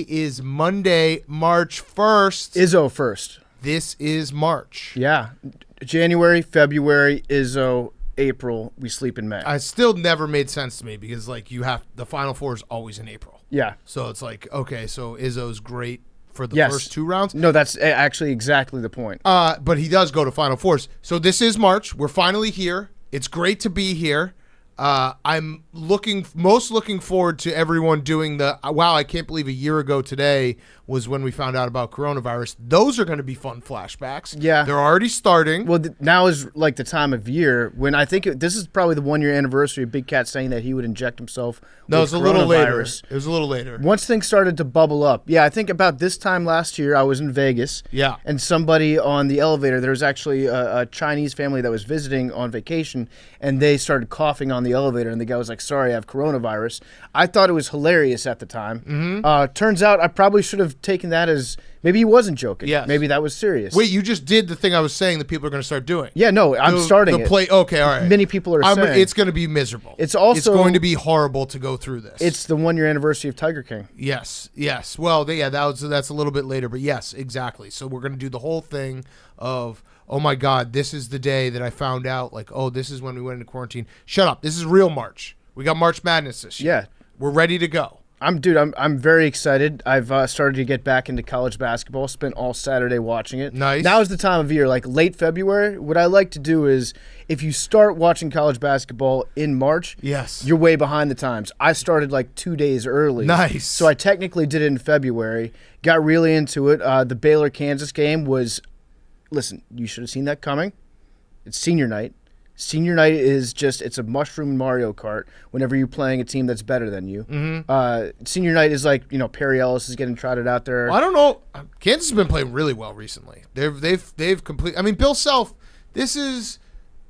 Is Monday, March 1st. Izzo first. This is March. Yeah. January, February, Izzo, April, we sleep in May. I still never made sense to me because like the Final Four is always in April. Yeah. So it's like, okay, so Izzo's great for the first 2 rounds. No, that's actually exactly the point. But he does go to Final Fours. So this is March. We're finally here. It's great to be here. I'm looking forward to everyone doing wow, I can't believe a year ago today was when we found out about coronavirus. Those are going to be fun flashbacks. Yeah. They're already starting. Well, now is like the time of year when I think this is probably the 1 year anniversary of Big Cat saying that he would inject himself No, it with was a little later. coronavirus. It was a little later. Once things started to bubble up. Yeah, I think about this time last year I was in Vegas. Yeah. And somebody on the elevator, there was actually a Chinese family that was visiting on vacation, and they started coughing on the elevator, and the guy was like, sorry, I have coronavirus. I thought it was hilarious at the time. Mm-hmm. Turns out I probably should have taken that as maybe he wasn't joking. Yes. Maybe that was serious. Wait, you just did the thing I was saying that people are going to start doing. Yeah, no, I'm starting it. Okay, all right. Many people are saying. It's going to be miserable. It's going to be horrible to go through this. It's the 1 year anniversary of Tiger King. Yes. Well, that's a little bit later, but yes, exactly. So we're going to do the whole thing of, oh my God, this is the day that I found out, like, oh, this is when we went into quarantine. Shut up. This is real March. We got March Madness this year. Yeah. We're ready to go. I'm very excited. I've started to get back into college basketball. Spent all Saturday watching it. Nice. Now is the time of year, like late February. What I like to do is, if you start watching college basketball in March, yes, you're way behind the times. I started like 2 days early. Nice. So I technically did it in February. Got really into it. The Baylor-Kansas game was, listen, you should have seen that coming. It's senior night. Senior night is it's a mushroom Mario Kart whenever you're playing a team that's better than you. Mm-hmm. Senior night is like, Perry Ellis is getting trotted out there. Well, I don't know. Kansas has been playing really well recently. They've complete. I mean, Bill Self. This is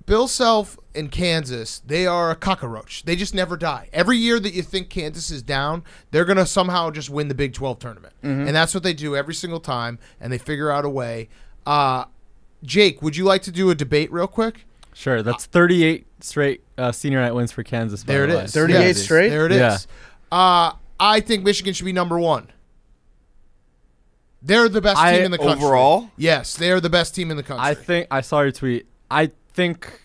Bill Self and Kansas. They are a cockroach. They just never die. Every year that you think Kansas is down, they're gonna somehow just win the Big 12 tournament, and that's what they do every single time. And they figure out a way. Jake, would you like to do a debate real quick? Sure, that's 38 straight senior night wins for Kansas. There it is. 38 straight? There it is. I think Michigan should be number 1. They're the best team in the country. Overall? Yes, they're the best team in the country. I saw your tweet. I think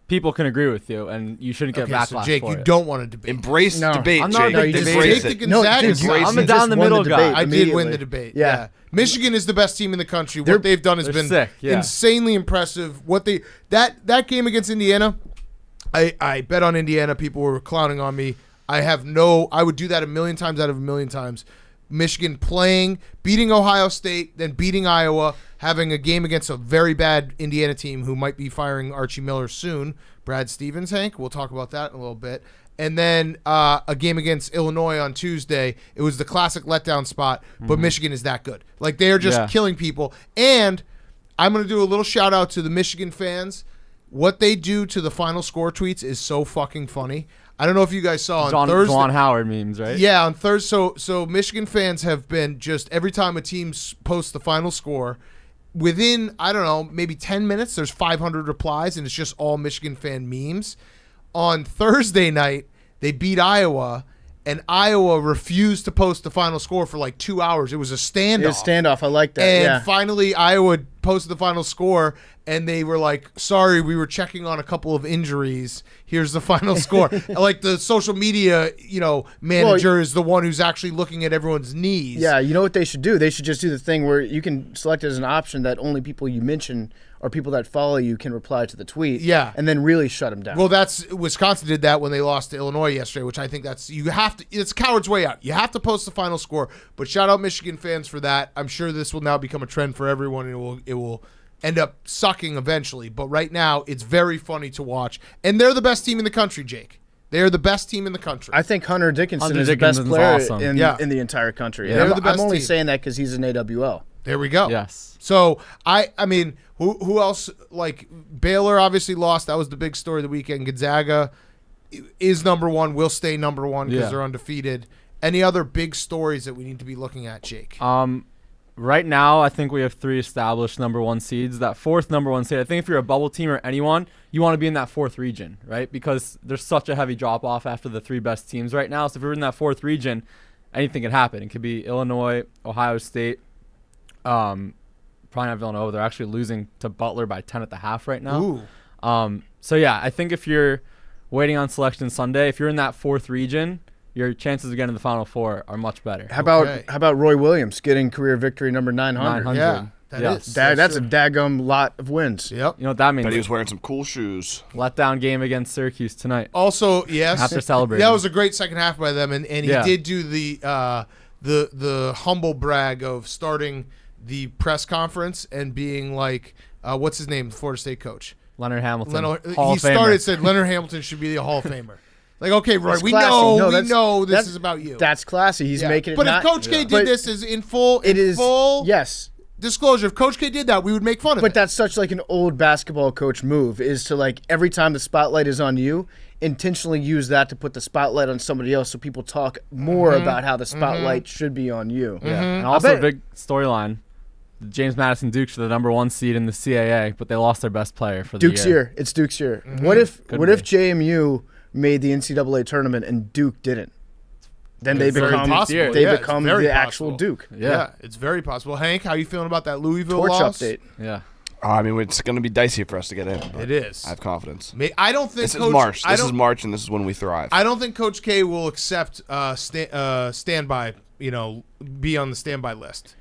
people can agree with you, and you shouldn't get backlash so Jake, for you it. don't want to debate. Embrace debate, I'm not Jake. a big debater. Embrace Jake the it. Gonzaga guy. I'm a down the middle guy. I did win the debate. Yeah. Michigan is the best team in the country. What they've done has been sick, insanely impressive. That game against Indiana, I bet on Indiana. People were clowning on me. I would do that a million times out of a million times. Michigan beating Ohio State, then beating Iowa, having a game against a very bad Indiana team who might be firing Archie Miller soon. Brad Stevens, Hank. We'll talk about that in a little bit. And then a game against Illinois on Tuesday. It was the classic letdown spot, but Michigan is that good. Like, they are just killing people. And I'm going to do a little shout-out to the Michigan fans. What they do to the final score tweets is so fucking funny. I don't know if you guys saw on Thursday. Juwan Howard memes, right? Yeah, on Thursday. So Michigan fans have been just, every time a team posts the final score, within, I don't know, maybe 10 minutes, there's 500 replies, and it's just all Michigan fan memes. On Thursday night, they beat Iowa, and Iowa refused to post the final score for like 2 hours. It was a standoff. It was a standoff. I like that. And finally, Iowa posted the final score, and they were like, sorry, we were checking on a couple of injuries. Here's the final score. Like, the social media, manager is the one who's actually looking at everyone's knees. Yeah, you know what they should do? They should just do the thing where you can select as an option that only people you mention or people that follow you can reply to the tweet. Yeah. And then really shut them down. Well, Wisconsin did that when they lost to Illinois yesterday, which I think it's a coward's way out. You have to post the final score. But shout out Michigan fans for that. I'm sure this will now become a trend for everyone, and it will end up sucking eventually. But right now, it's very funny to watch. And they're the best team in the country, Jake. They're the best team in the country. I think Hunter Dickinson is the best player awesome. in the entire country. They're the best I'm only team. saying that because he's an AWL. There we go. Yes. So, I mean, who else? Like, Baylor obviously lost. That was the big story of the weekend. Gonzaga is number 1, will stay number 1 because they're undefeated. Any other big stories that we need to be looking at, Jake? Right now, I think we have 3 established number 1 seeds. That 4th number 1 seed, I think if you're a bubble team or anyone, you want to be in that 4th region, right? Because there's such a heavy drop-off after the 3 best teams right now. So if you're in that 4th region, anything could happen. It could be Illinois, Ohio State. Probably not Villanova. They're actually losing to Butler by 10 at the half right now. Ooh. So yeah, I think if you're waiting on selection Sunday, if you're in that 4th region, your chances of getting to the Final Four are much better. How about Roy Williams getting career victory number 900? Yeah. That's a daggum lot of wins. Yep. You know what that means? But he was wearing some cool shoes. Letdown game against Syracuse tonight. Also, yes. After celebrating. That was a great second half by them, and he did do the humble brag of starting the press conference and being like, what's his name, Florida State coach? Leonard Hamilton. He said Leonard Hamilton should be the Hall of Famer. Like, okay, Roy, That's we classy. know No, this is about you. That's classy. He's making it. But not, if Coach K did this as in full yes. disclosure, if Coach K did that, we would make fun of it. But that's such like an old basketball coach move, is to like every time the spotlight is on you, intentionally use that to put the spotlight on somebody else, so people talk more about how the spotlight should be on you. Yeah. And also a big storyline. James Madison Dukes are the number 1 seed in the CAA, but they lost their best player for the Duke's year. It's Duke's year. What if JMU made the NCAA tournament and Duke didn't? Then they become the actual Duke. Yeah, it's very possible. Hank, how you feeling about that Louisville Torch loss? update. Yeah. I mean, it's going to be dicey for us to get in. It is. I have confidence. I don't think This is March. This is March, and this is when we thrive. I don't think Coach K will accept standby. Be on the standby list.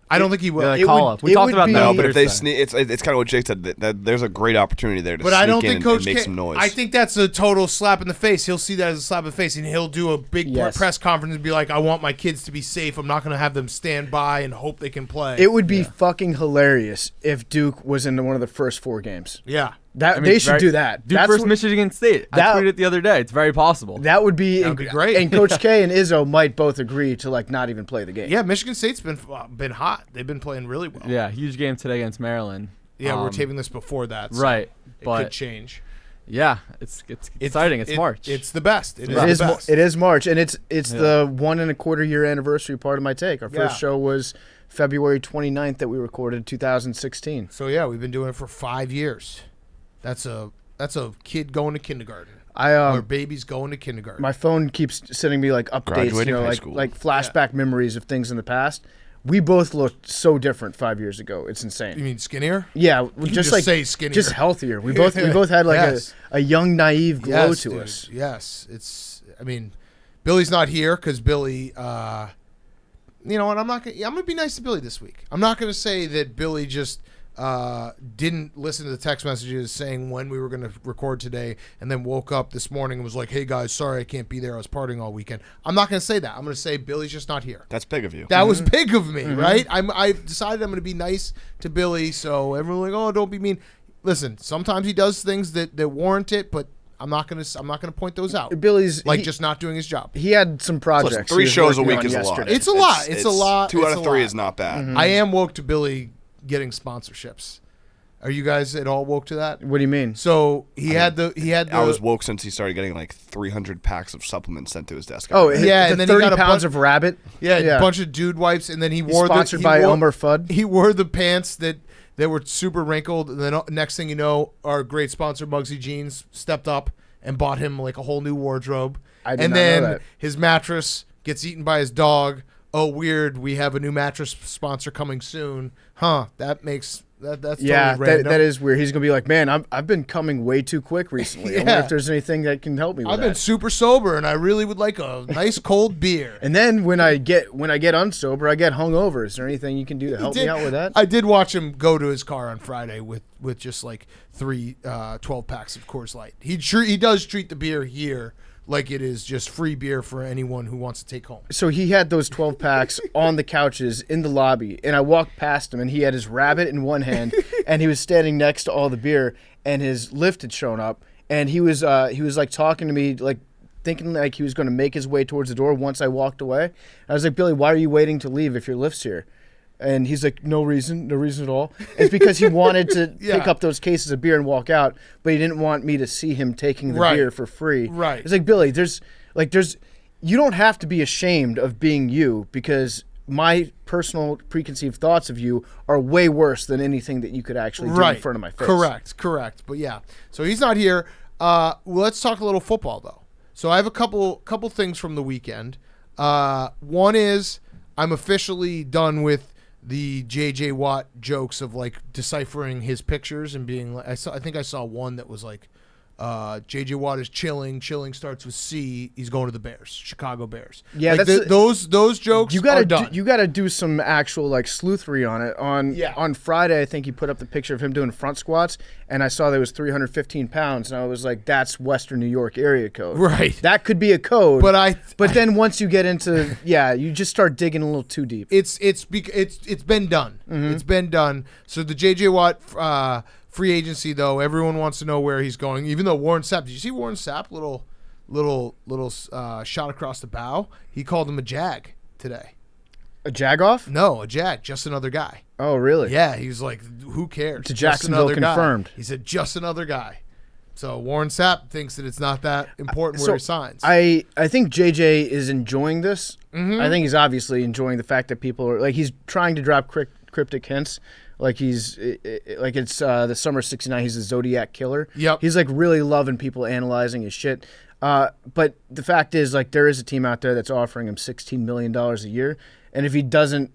I don't think he will. Call up. We talked about that. No, but if they sneak, it's kind of what Jake said. That there's a great opportunity there to but sneak I don't in think Coach and make K, some noise. I think that's a total slap in the face. He'll see that as a slap in the face, and he'll do a big press conference and be like, "I want my kids to be safe. I'm not going to have them stand by and hope they can play." It would be fucking hilarious if Duke was in one of the first 4 games. Yeah. They should do that. Duke versus Michigan State. I tweeted it the other day. It's very possible. That would be great. And Coach K and Izzo might both agree to like not even play the game. Yeah, Michigan State's been hot. They've been playing really well. Yeah, huge game today against Maryland. Yeah, we're taping this before that. So right. It could change. Yeah, it's exciting. It's March. It's the best. It is March, and it's the 1.25 year anniversary part of my take. Our first show was February 29th that we recorded in 2016. So yeah, we've been doing it for 5 years. That's a kid going to kindergarten. Or babies going to kindergarten. My phone keeps sending me like updates, like flashback memories of things in the past. We both looked so different 5 years ago. It's insane. You mean skinnier? Yeah, just like say skinnier. Just healthier. We both had like a young, naive glow to us. Yes, it's. I mean, Billy's not here because Billy. You know what? I'm gonna be nice to Billy this week. I'm not gonna say that Billy just didn't listen to the text messages saying when we were going to record today and then woke up this morning and was like, hey guys, sorry I can't be there, I was partying all weekend. I'm not going to say that. I'm going to say Billy's just not here. That's big of you. That was big of me, right? I decided I'm going to be nice to Billy, so everyone's like, oh, don't be mean. Listen, sometimes he does things that warrant it, but I'm not gonna point those out. Billy's just not doing his job. He had some projects. Listen, 3 shows a week is a lot. It's a lot. It's a lot. 2 out of 3 is not bad. I am woke to Billy getting sponsorships. Are you guys at all woke to that? What do you mean? So he had the. I was woke since he started getting like 300 packs of supplements sent to his desk. Oh yeah, and then 30 pounds of rabbit. Yeah, a bunch of dude wipes, and then he wore sponsored by Elmer Fudd. He wore the pants that were super wrinkled, and then next thing you know, our great sponsor Muggsy Jeans stepped up and bought him like a whole new wardrobe. I did not know that. His mattress gets eaten by his dog. Oh, weird. We have a new mattress sponsor coming soon. Huh. That's totally random. that is weird. He's gonna be like, man, I've been coming way too quick recently. I wonder if there's anything that can help me with I've been super sober, and I really would like a nice cold beer. And then when I get unsober, I get hungover. Is there anything you can do to help me out with that? I did watch him go to his car on Friday with just like 3 12 packs of Coors Light. He does treat the beer here like it is just free beer for anyone who wants to take home. So he had those 12 packs on the couches in the lobby, and I walked past him, and he had his rabbit in one hand, and he was standing next to all the beer, and his lift had shown up, and he was like talking to me, like thinking like he was going to make his way towards the door once I walked away. I was like, Billy, why are you waiting to leave if your lift's here? And he's like, no reason at all. It's because he wanted to pick up those cases of beer and walk out, but he didn't want me to see him taking the beer for free. Right. It's like, Billy, you don't have to be ashamed of being you, because my personal preconceived thoughts of you are way worse than anything that you could actually do in front of my face. Correct. But yeah, so he's not here. Let's talk a little football though. So I have a couple things from the weekend. One is I'm officially done with the J.J. Watt jokes of like deciphering his pictures and being like, I think I saw one that was like, J.J. Watt is chilling. Chilling starts with C. He's going to the Bears, Chicago Bears. Yeah, like that's those jokes are done. You gotta do some actual like sleuthery on it. On Friday, I think he put up the picture of him doing front squats, and I saw there was 315 pounds, and I was like, that's Western New York area code. Right. That could be a code. But then once you get into you just start digging a little too deep. It's been done. Mm-hmm. It's been done. So the J.J. Watt free agency, though, everyone wants to know where he's going. Even though Warren Sapp, did you see Warren Sapp little shot across the bow? He called him a jag today. A jag-off? No, a jag, just another guy. Oh, really? Yeah, he's like, who cares? To Just Jacksonville another guy. confirmed. He said, just another guy. So Warren Sapp thinks that it's not that important where he signs. I think JJ is enjoying this. Mm-hmm. I think he's obviously enjoying the fact that people are like he's trying to drop cryptic hints. Like it's the summer of '69. He's a Zodiac killer. Yep. He's like really loving people analyzing his shit. But the fact is, like, there is a team out there that's offering him $16 million a year, and if he doesn't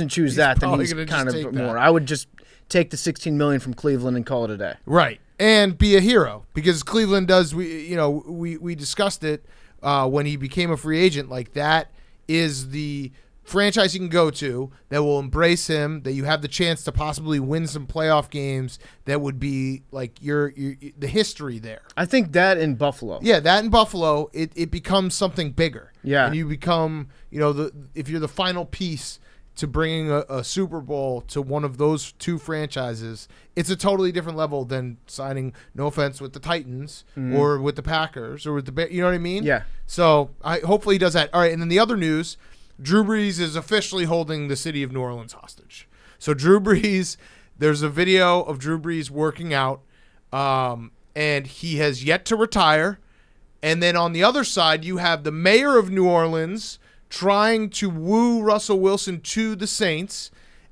choose that, then he's kind of more. I would just take the $16 million from Cleveland and call it a day. Right. And be a hero, because Cleveland does. We discussed it when he became a free agent. Like, that is the franchise you can go to that will embrace him, that you have the chance to possibly win some playoff games. That would be like the history there. I think that in Buffalo. Yeah, that in Buffalo, it becomes something bigger. Yeah, and you become, if you're the final piece to bringing a Super Bowl to one of those two franchises, it's a totally different level than signing, no offense, with the Titans or with the Packers or with the Bears. You know what I mean? Yeah. So hopefully he does that. All right, and then the other news, Drew Brees is officially holding the city of New Orleans hostage. So Drew Brees, there's a video of Drew Brees working out, and he has yet to retire. And then on the other side, you have the mayor of New Orleans trying to woo Russell Wilson to the Saints,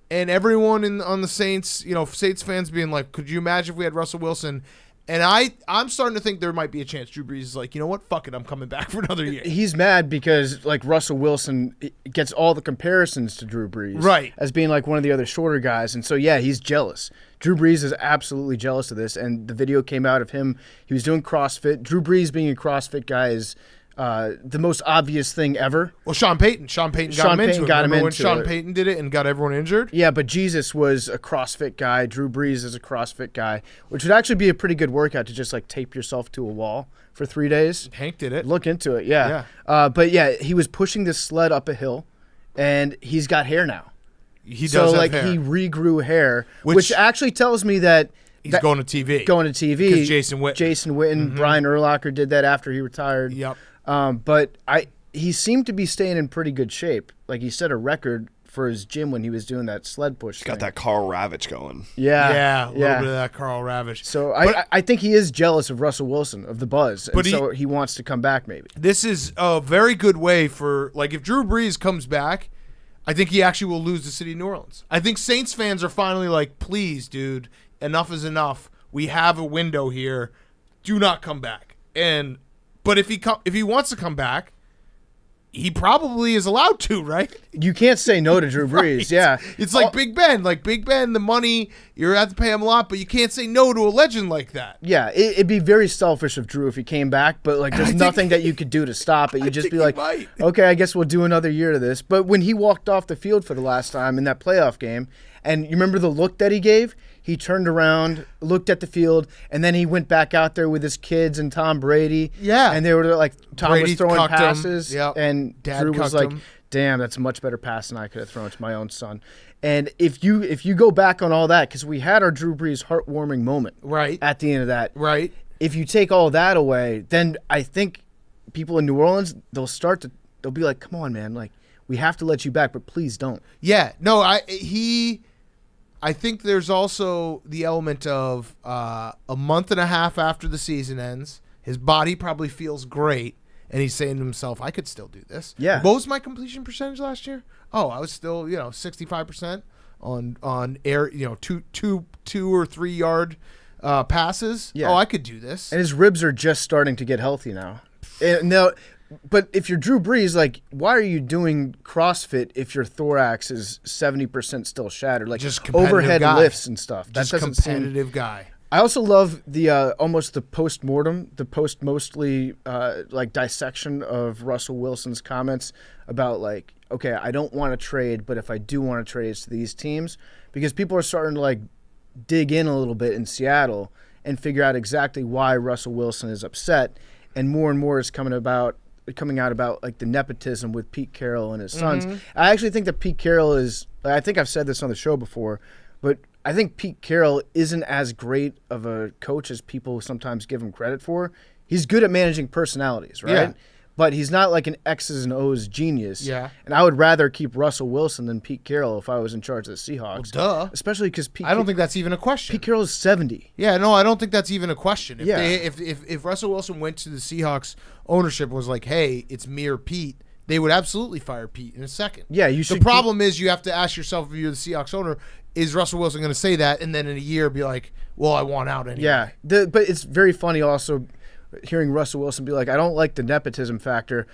and everyone on the Saints, Saints fans being like, could you imagine if we had Russell Wilson? And I'm starting to think there might be a chance Drew Brees is like, you know what, fuck it, I'm coming back for another year. He's mad because, like, Russell Wilson gets all the comparisons to Drew Brees. Right. As being like one of the other shorter guys. And so, yeah, he's jealous. Drew Brees is absolutely jealous of this. And the video came out of him. He was doing CrossFit. Drew Brees being a CrossFit guy is the most obvious thing ever. Well, Sean Payton got him into it. Remember when Sean Payton did it and got everyone injured? Yeah, but Jesus was a CrossFit guy. Drew Brees is a CrossFit guy, which would actually be a pretty good workout to just like tape yourself to a wall for 3 days. Hank did it. Look into it, yeah. But yeah, he was pushing this sled up a hill, and he's got hair now. He does have hair. He regrew hair, which actually tells me that he's going to TV. Because Jason Witten. Brian Urlacher did that after he retired. Yep. But he seemed to be staying in pretty good shape. Like, he set a record for his gym when he was doing that sled push. He's got that Carl Ravitch going. Yeah, a little bit of that Carl Ravitch. So I think he is jealous of Russell Wilson, of the buzz, and so he wants to come back maybe. This is a very good way for, like, if Drew Brees comes back, I think he actually will lose the city of New Orleans. I think Saints fans are finally like, please, dude, enough is enough. We have a window here. Do not come back. But if he wants to come back, he probably is allowed to, right? You can't say no to Drew Brees, right. yeah. It's like Big Ben. Like Big Ben, the money, you're have to pay him a lot, but you can't say no to a legend like that. Yeah, it'd be very selfish of Drew if he came back, but like there's nothing that you could do to stop it. You'd just be like, okay, I guess we'll do another year of this. But when he walked off the field for the last time in that playoff game, and you remember the look that he gave? He turned around, looked at the field, and then he went back out there with his kids and Tom Brady. Yeah. And they were like, Tom Brady was throwing passes, yep. and Dad Drew was like, damn, that's a much better pass than I could have thrown to my own son. And if you go back on all that, because we had our Drew Brees heartwarming moment at the end of that. Right. If you take all that away, then I think people in New Orleans, they'll be like, come on, man, like, we have to let you back, but please don't. Yeah. No, I think there's also the element of a month and a half after the season ends, his body probably feels great, and he's saying to himself, I could still do this. Yeah. What was my completion percentage last year? Oh, I was still, 65% on air, 2 or 3 yard passes. Yeah. Oh, I could do this. And his ribs are just starting to get healthy now. And But if you're Drew Brees, like, why are you doing CrossFit if your thorax is 70% still shattered? Like, Just competitive overhead guy. lifts and stuff. That Just doesn't seem. competitive guy. I also love the almost the post-mortem, the post-mostly like dissection of Russell Wilson's comments about like, okay, I don't want to trade, but if I do want to trade, it's to these teams, because people are starting to like dig in a little bit in Seattle and figure out exactly why Russell Wilson is upset, and more is coming out about like the nepotism with Pete Carroll and his sons. I actually think that Pete Carroll is. I think I've said this on the show before, but I think Pete Carroll isn't as great of a coach as people sometimes give him credit for. He's good at managing personalities, right? Yeah. But he's not like an X's and O's genius. Yeah. And I would rather keep Russell Wilson than Pete Carroll if I was in charge of the Seahawks. Well, duh. Especially because I don't think that's even a question. Pete Carroll is 70. Yeah, no, I don't think that's even a question. If Yeah. if Russell Wilson went to the Seahawks ownership and was like, hey, it's me or Pete, they would absolutely fire Pete in a second. Yeah, you should. The problem is you have to ask yourself, if you're the Seahawks owner, is Russell Wilson going to say that and then in a year be like, well, I want out anyway? Yeah, but it's very funny also hearing Russell Wilson be like, I don't like the nepotism factor.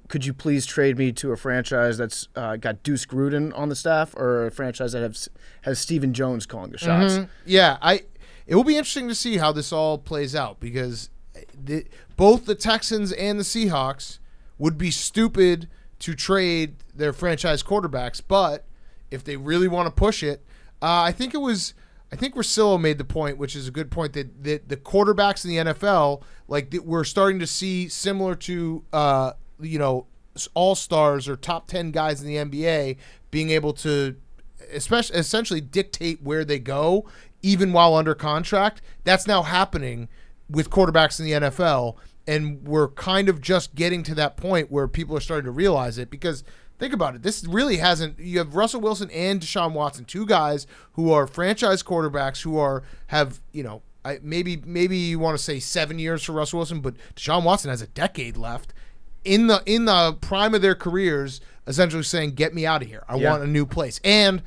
Could you please trade me to a franchise that's got Deuce Gruden on the staff, or a franchise that has Stephen Jones calling the shots? Yeah, it will be interesting to see how this all plays out, because both the Texans and the Seahawks would be stupid to trade their franchise quarterbacks, but if they really want to push it, I think Rosillo made the point, which is a good point, that the quarterbacks in the NFL, like we're starting to see similar to all-stars or top 10 guys in the NBA being able to essentially dictate where they go even while under contract. That's now happening with quarterbacks in the NFL, and we're kind of just getting to that point where people are starting to realize it, because think about it. This really hasn't. You have Russell Wilson and Deshaun Watson, two guys who are franchise quarterbacks who have maybe you want to say 7 years for Russell Wilson, but Deshaun Watson has a decade left in the prime of their careers, essentially saying, "Get me out of here. I want a new place." And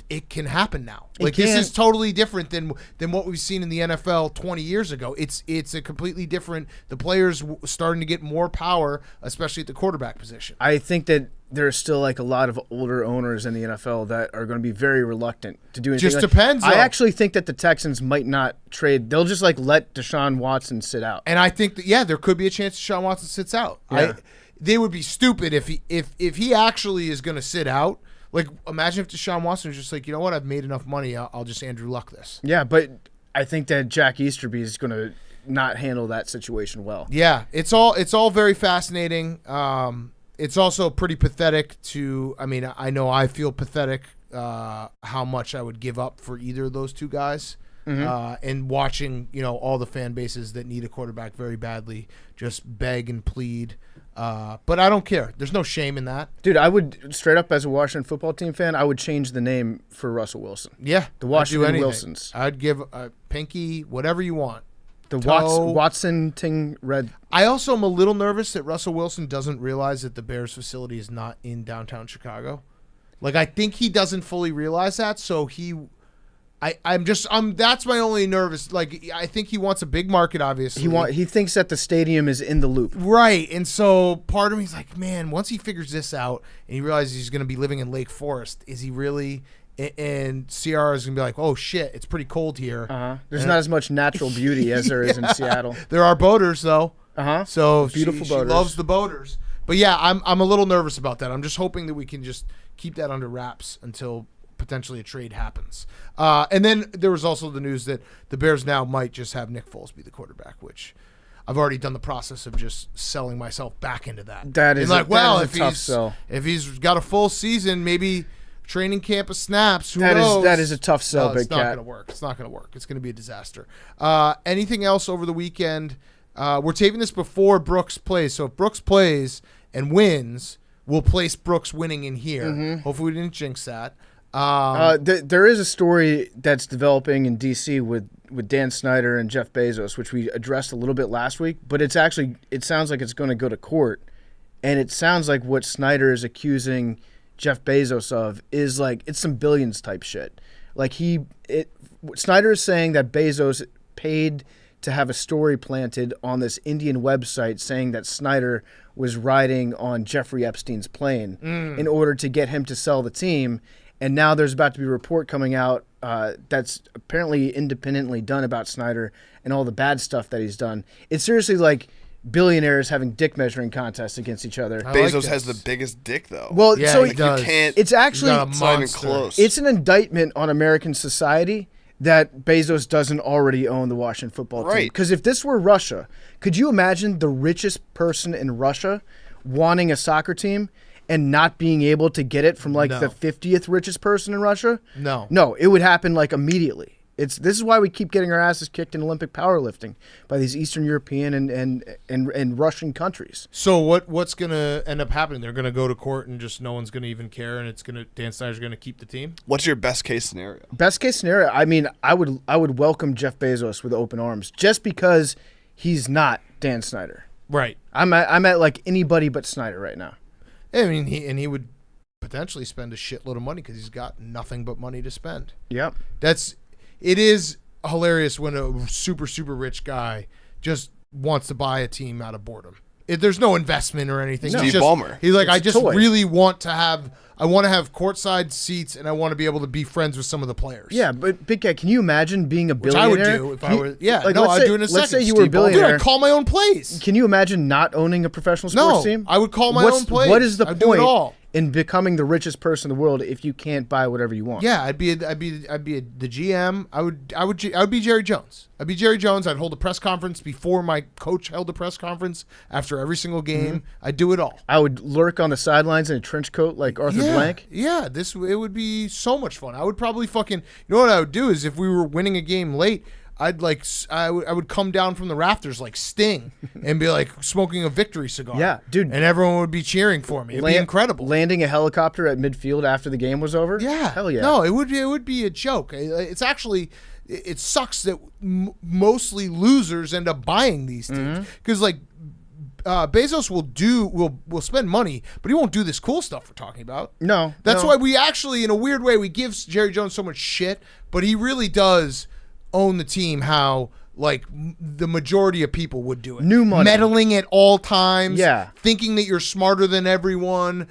it can happen now. Like, this is totally different than what we've seen in the NFL 20 years ago. It's a completely different. The players starting to get more power, especially at the quarterback position. I think that there's still like a lot of older owners in the NFL that are going to be very reluctant to do anything. Just depends, though. I actually think that the Texans might not trade. They'll just like let Deshaun Watson sit out. And I think that there could be a chance Deshaun Watson sits out. Yeah. They would be stupid if he actually is going to sit out. Like, imagine if Deshaun Watson was just like, you know what, I've made enough money, I'll just Andrew Luck this. Yeah, but I think that Jack Easterby is going to not handle that situation well. Yeah, it's all very fascinating. It's also pretty pathetic I know I feel pathetic how much I would give up for either of those two guys. And watching, all the fan bases that need a quarterback very badly just beg and plead. But I don't care. There's no shame in that. Dude, I would, straight up as a Washington football team fan, I would change the name for Russell Wilson. Yeah. The Washington I'd do anything. Wilsons. I'd give a pinky, whatever you want. The Toe. Watson Ting Red. I also am a little nervous that Russell Wilson doesn't realize that the Bears facility is not in downtown Chicago. Like, I think he doesn't fully realize that, so that's my only nervous. Like, I think he wants a big market, obviously. He thinks that the stadium is in the loop. Right. And so part of me is like, man, once he figures this out and he realizes he's going to be living in Lake Forest, is he really? And CR is going to be like, oh, shit, it's pretty cold here. There's not as much natural beauty as there is in Seattle. There are boaters, though. So beautiful she boaters. loves the boaters. But yeah, I'm a little nervous about that. I'm just hoping that we can just keep that under wraps until potentially a trade happens. And then there was also the news that the Bears now might just have Nick Foles be the quarterback, which I've already done the process of just selling myself back into that. That is tough sell. If he's got a full season, maybe training camp of snaps, who knows? That is a tough sell, Big Cat. It's not going to work. It's not going to work. It's going to be a disaster. Anything else over the weekend? We're taping this before Brooks plays, so if Brooks plays and wins, we'll place Brooks winning in here. Hopefully we didn't jinx that. There is a story that's developing in D.C. with Dan Snyder and Jeff Bezos, which we addressed a little bit last week, but it sounds like it's going to go to court, and it sounds like what Snyder is accusing Jeff Bezos of is like, it's some billions type shit. Like Snyder is saying that Bezos paid to have a story planted on this Indian website saying that Snyder was riding on Jeffrey Epstein's plane in order to get him to sell the team. And now there's about to be a report coming out that's apparently independently done about Snyder and all the bad stuff that he's done. It's seriously like billionaires having dick measuring contests against each other. Bezos has the biggest dick, though. Well, Yeah, so he does. you can't. it's actually It's not even close. it's an indictment on American society that Bezos doesn't already own the Washington football team. Right. Because if this were Russia, could you imagine the richest person in Russia wanting a soccer team and not being able to get it from like No. the 50th richest person in Russia? No. No, it would happen like immediately. This is why we keep getting our asses kicked in Olympic powerlifting by these Eastern European and Russian countries. So what's gonna end up happening? They're gonna go to court and just no one's gonna even care, and Dan Snyder's gonna keep the team. What's your best case scenario? Best case scenario, I mean, I would welcome Jeff Bezos with open arms just because he's not Dan Snyder. Right. I'm at like anybody but Snyder right now. I mean, he would potentially spend a shitload of money because he's got nothing but money to spend. Yep. It is hilarious when a super, super rich guy just wants to buy a team out of boredom. There's no investment or anything. Steve He's just, Ballmer. He's like, It's I a just toy. really want to have courtside seats, and I want to be able to be friends with some of the players. Yeah, but Big Cat, can you imagine being a Which I would billionaire? do if I were. Yeah, like, no, let's I'd say- do it in a second. Let's say you were a Steve Ballmer. billionaire. Dude, I'd call my own plays. Can you imagine not owning a professional sports No, team? I would call my own plays. What is the I'd do it point all. in becoming the richest person in the world if you can't buy whatever you want? Yeah, I'd be the GM. I would be Jerry Jones. I'd be Jerry Jones. I'd hold a press conference before my coach held a press conference after every single game. I'd do it all. I would lurk on the sidelines in a trench coat like Arthur Blank. Yeah, it would be so much fun. I would probably you know what I would do is if we were winning a game late, I would come down from the rafters like Sting and be like smoking a victory cigar. Yeah, dude. And everyone would be cheering for me. It'd be incredible. Landing a helicopter at midfield after the game was over? Yeah. Hell yeah. No, it would be a joke. It's actually, it sucks that mostly losers end up buying these teams because Bezos will spend money, but he won't do this cool stuff we're talking about. No. That's no. why we actually, in a weird way, we give Jerry Jones so much shit, but he really does own the team how the majority of people would do it. New money. Meddling at all times. Yeah. Thinking that you're smarter than everyone.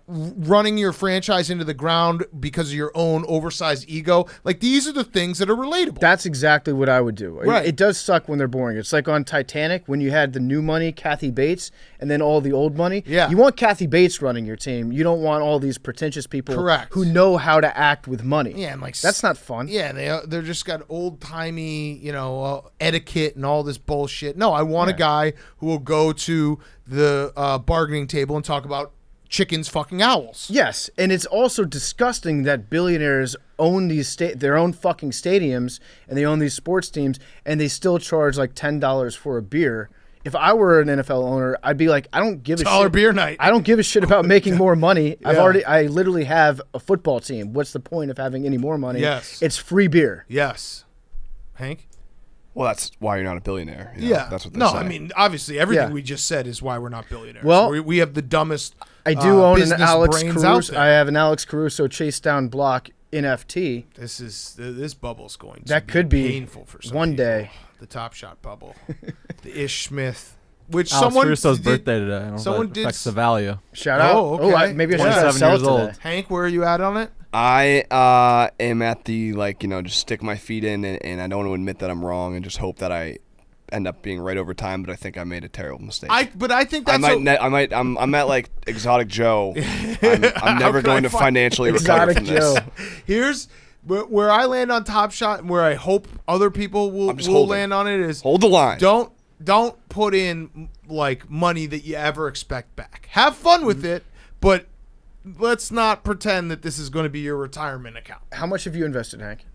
Running your franchise into the ground because of your own oversized ego. Like, these are the things that are relatable. That's exactly what I would do. Right. It does suck when they're boring. It's like on Titanic when you had the new money, Kathy Bates, and then all the old money. Yeah. You want Kathy Bates running your team. You don't want all these pretentious people Correct. who know how to act with money. Yeah, and that's not fun. Yeah, they're just got old timey, etiquette and all this bullshit. No, I want a guy who will go to the bargaining table and talk about chickens fucking owls. Yes, and it's also disgusting that billionaires own their own fucking stadiums and they own these sports teams and they still charge like $10 for a beer. If I were an NFL owner, I'd be like, I don't give a $1 shit. beer night. I don't give a shit about making more money. I literally have a football team. What's the point of having any more money? Yes. It's free beer. Yes. Hank? Well, that's why you're not a billionaire. You know? Yeah. That's what they No, say. I mean, obviously, everything Yeah. we just said is why we're not billionaires. Well, we have the dumbest I do own an business Alex brains out Caruso. there. I have an Alex Caruso chase down block NFT. This bubble's going to That could be painful for some one people. day. The Top Shot bubble. The Ish Smith. Which Alex someone Russo's did- birthday today. I don't know if someone that did affects the value. Shout out. Oh, okay. Maybe I should try to 27 sell it years old. today. Hank, where are you at on it? I am at the just stick my feet in and I don't want to admit that I'm wrong and just hope that I end up being right over time. But I think I made a terrible mistake. But I think that's I'm at like Exotic Joe. I'm never can I going to find financially recover Exotic from this. Joe. Here's where I land on Top Shot and where I hope other people I'm just will holding. land on it is Hold the line. don't put in like money that you ever expect back. Have fun with it, but let's not pretend that this is going to be your retirement account. How much have you invested, Hank?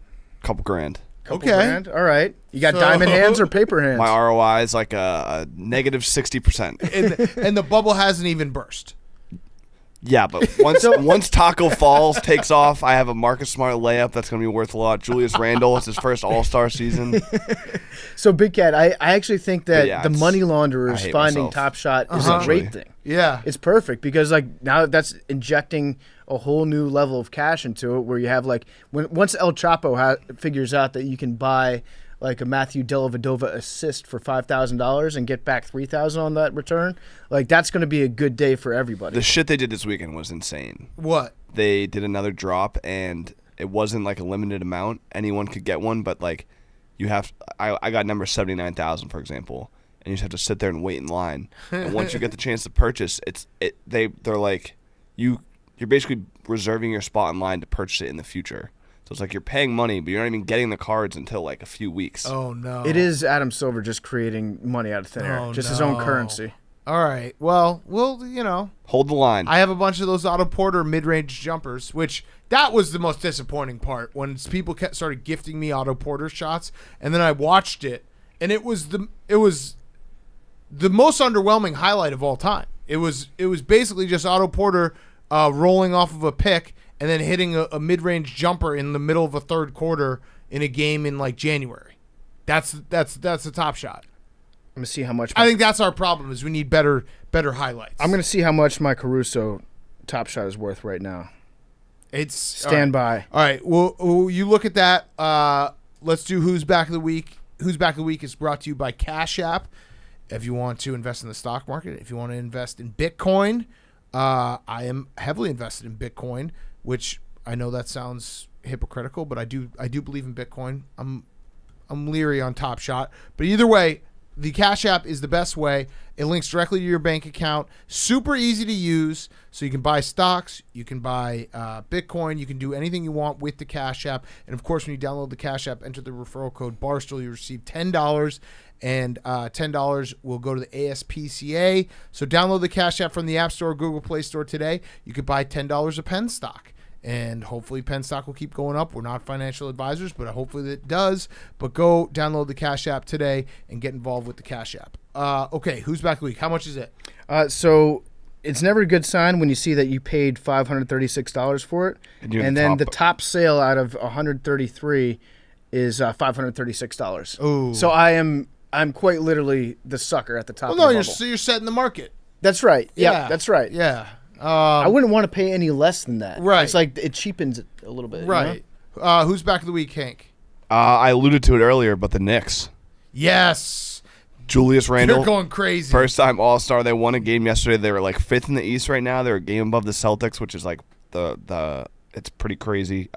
Couple grand. Couple Okay. grand? All right. You got So- diamond hands or paper hands? My ROI is like a negative 60%. And the bubble hasn't even burst. Yeah, but once Taco Falls takes off, I have a Marcus Smart layup that's going to be worth a lot. Julius Randle, it's his first All-Star season. So, Big Cat, I actually think that yeah, the money I launderers hate finding myself. Top Shot is a great thing. Yeah. It's perfect because now that's injecting a whole new level of cash into it where you have once El Chapo figures out that you can buy like a Matthew Dellavedova assist for $5,000 and get back $3,000 on that return, like that's going to be a good day for everybody. The shit they did this weekend was insane. What? They did another drop, and it wasn't like a limited amount. Anyone could get one, but like I got number 79,000, for example, and you just have to sit there and wait in line. And once you get the chance to purchase, they're like you're basically reserving your spot in line to purchase it in the future. So it's like you're paying money, but you're not even getting the cards until like a few weeks. Oh no! It is Adam Silver just creating money out of thin air, just his own currency. All right. Well, you know. Hold the line. I have a bunch of those Otto Porter mid-range jumpers, which that was the most disappointing part when people started gifting me Otto Porter shots, and then I watched it, and it was the most underwhelming highlight of all time. It was basically just Otto Porter rolling off of a pick and then hitting a mid-range jumper in the middle of a third quarter in a game in like January. That's the top shot. I'm gonna see how much. I think that's our problem is we need better highlights. I'm gonna see how much my Caruso top shot is worth right now. It's stand by. All right. Well, you look at that. Let's do Who's Back of the Week. Who's Back of the Week is brought to you by Cash App. If you want to invest in the stock market, if you want to invest in Bitcoin, I am heavily invested in Bitcoin, which I know that sounds hypocritical, but I do believe in Bitcoin. I'm leery on Top Shot, but either way, the Cash App is the best way. It links directly to your bank account. Super easy to use. So you can buy stocks. You can buy Bitcoin. You can do anything you want with the Cash App. And, of course, when you download the Cash App, enter the referral code Barstool. You receive $10. And $10 will go to the ASPCA. So download the Cash App from the App Store or Google Play Store today. You could buy $10 of Penn stock. And hopefully Penn stock will keep going up. We're not financial advisors, but hopefully it does. But go download the Cash App today and get involved with the Cash App. Okay, Who's Back of the Week? How much is it? So it's never a good sign when you see that you paid $536 for it. And then the top sale out of 133 is $536. Ooh. So I'm quite literally the sucker at the top of the bubble. You're setting the market. That's right. Yeah, that's right. Yeah. I wouldn't want to pay any less than that. Right. It's like it cheapens it a little bit. Right. You know? Who's Back of the Week, Hank? I alluded to it earlier, but the Knicks. Yes. Julius Randle. They're going crazy. First time All-Star. They won a game yesterday. They were like 5th in the East right now. They're a game above the Celtics, which is like it's pretty crazy.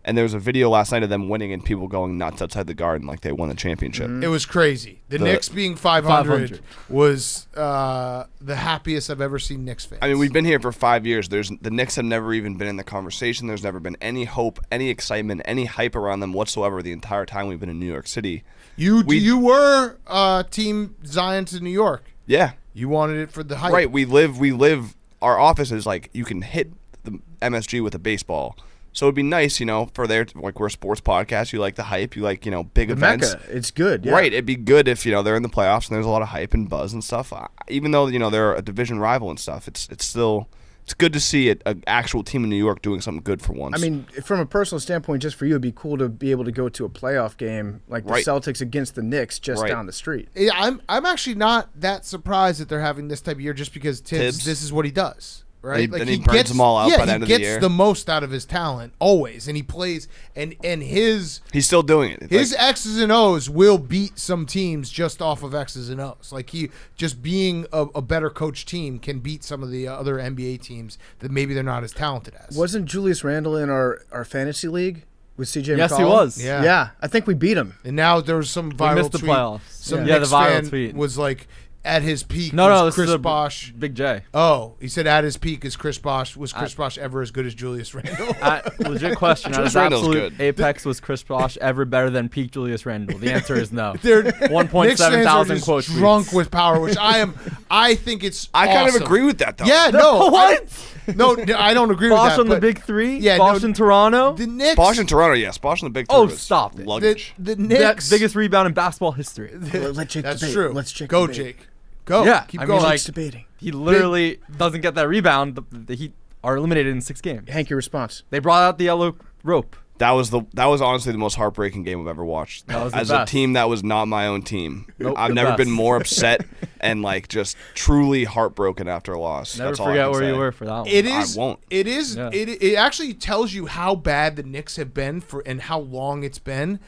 And there was a video last night of them winning and people going nuts outside the Garden like they won the championship. It was crazy. The Knicks being 500 was the happiest I've ever seen Knicks fans. I mean, we've been here for 5 years. The Knicks have never even been in the conversation. There's never been any hope, any excitement, any hype around them whatsoever the entire time we've been in New York City. You were Team Zion to New York. Yeah. You wanted it for the hype. Right. We live. Our office is like you can hit the MSG with a baseball. So it'd be nice, for like we're a sports podcast. You like the hype. You like, big events. Mecca. It's good. Yeah. Right. It'd be good if, they're in the playoffs and there's a lot of hype and buzz and stuff. Even though, they're a division rival and stuff, it's still, it's good to see an actual team in New York doing something good for once. I mean, from a personal standpoint, just for you, it'd be cool to be able to go to a playoff game like the Celtics against the Knicks just down the street. Yeah, I'm actually not that surprised that they're having this type of year just because Tibbs, this is what he does. Right, then he burns them all out by the end of the year. He gets the most out of his talent always, and he plays, and he's still doing it. His X's and O's will beat some teams just off of X's and O's. Like he just being a better coach team can beat some of the other NBA teams that maybe they're not as talented as. Wasn't Julius Randle in our fantasy league with CJ McCollum? Yes, he was. Yeah, I think we beat him. And now there was some viral we missed the tweet. Playoffs. Some the Knicks viral fan tweet was like, at his peak was Chris Bosh. Big J. Oh, he said at his peak is Chris Bosh. Was Chris Bosh ever as good as Julius Randle? Legit question. At his absolute apex, was Chris Bosh ever better than peak Julius Randle? The answer is no. 1.7 thousand quotes. Drunk with power, which I think it's I awesome. kind of agree with that, though. Yeah, no. What? No, I don't agree with that. Bosh on the big three? Yeah, Bosh in Toronto? The Knicks. Bosh in Toronto, yes. Bosh in the big three. Oh, stop it. Luggage. The Knicks. Biggest rebound in basketball history. Let Jake That's debate. true. Let's Jake go, debate. Jake. Go. Yeah, Keep I going. mean, Jake's debating. He literally doesn't get that rebound. The Heat are eliminated in 6 games. Hank, your response. They brought out the yellow rope. That was honestly the most heartbreaking game I've ever watched. That was As the a best. team that was not my own team. Nope, I've the never best. been more upset and like just truly heartbroken after a loss. Never That's all I forget can where say. you were for that one. It is. I won't. It is. Yeah. It actually tells you how bad the Knicks have been and how long it's been.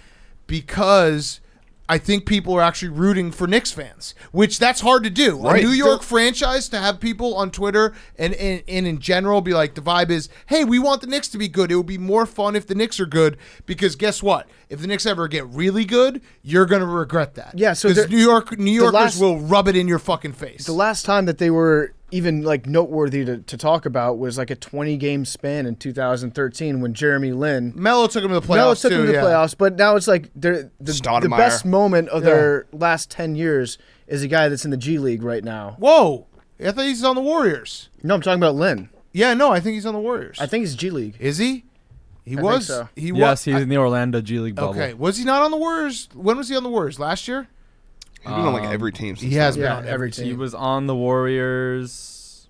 because I think people are actually rooting for Knicks fans, which that's hard to do. Right. A New York franchise, to have people on Twitter and in general be like, the vibe is, hey, we want the Knicks to be good. It would be more fun if the Knicks are good, because guess what? If the Knicks ever get really good, you're going to regret that. Yeah, so because New Yorkers will rub it in your fucking face. The last time that they were even like noteworthy to talk about was like a 20-game span in 2013 when Jeremy Lin. Melo took him to the playoffs. Melo took them to the playoffs, but now it's like the Stoudemire. best moment of their last 10 years is a guy that's in the G League right now. Whoa. I thought he's on the Warriors. No, I'm talking about Lin. Yeah, no, I think he's on the Warriors. I think he's G League. Is he? He I was. think so. He Yes, was. he's in the Orlando G League bubble. Okay. Was he not on the Warriors? When was he on the Warriors? Last year? He's been on like every team since He has then. been Yeah, on every every team. He was on the Warriors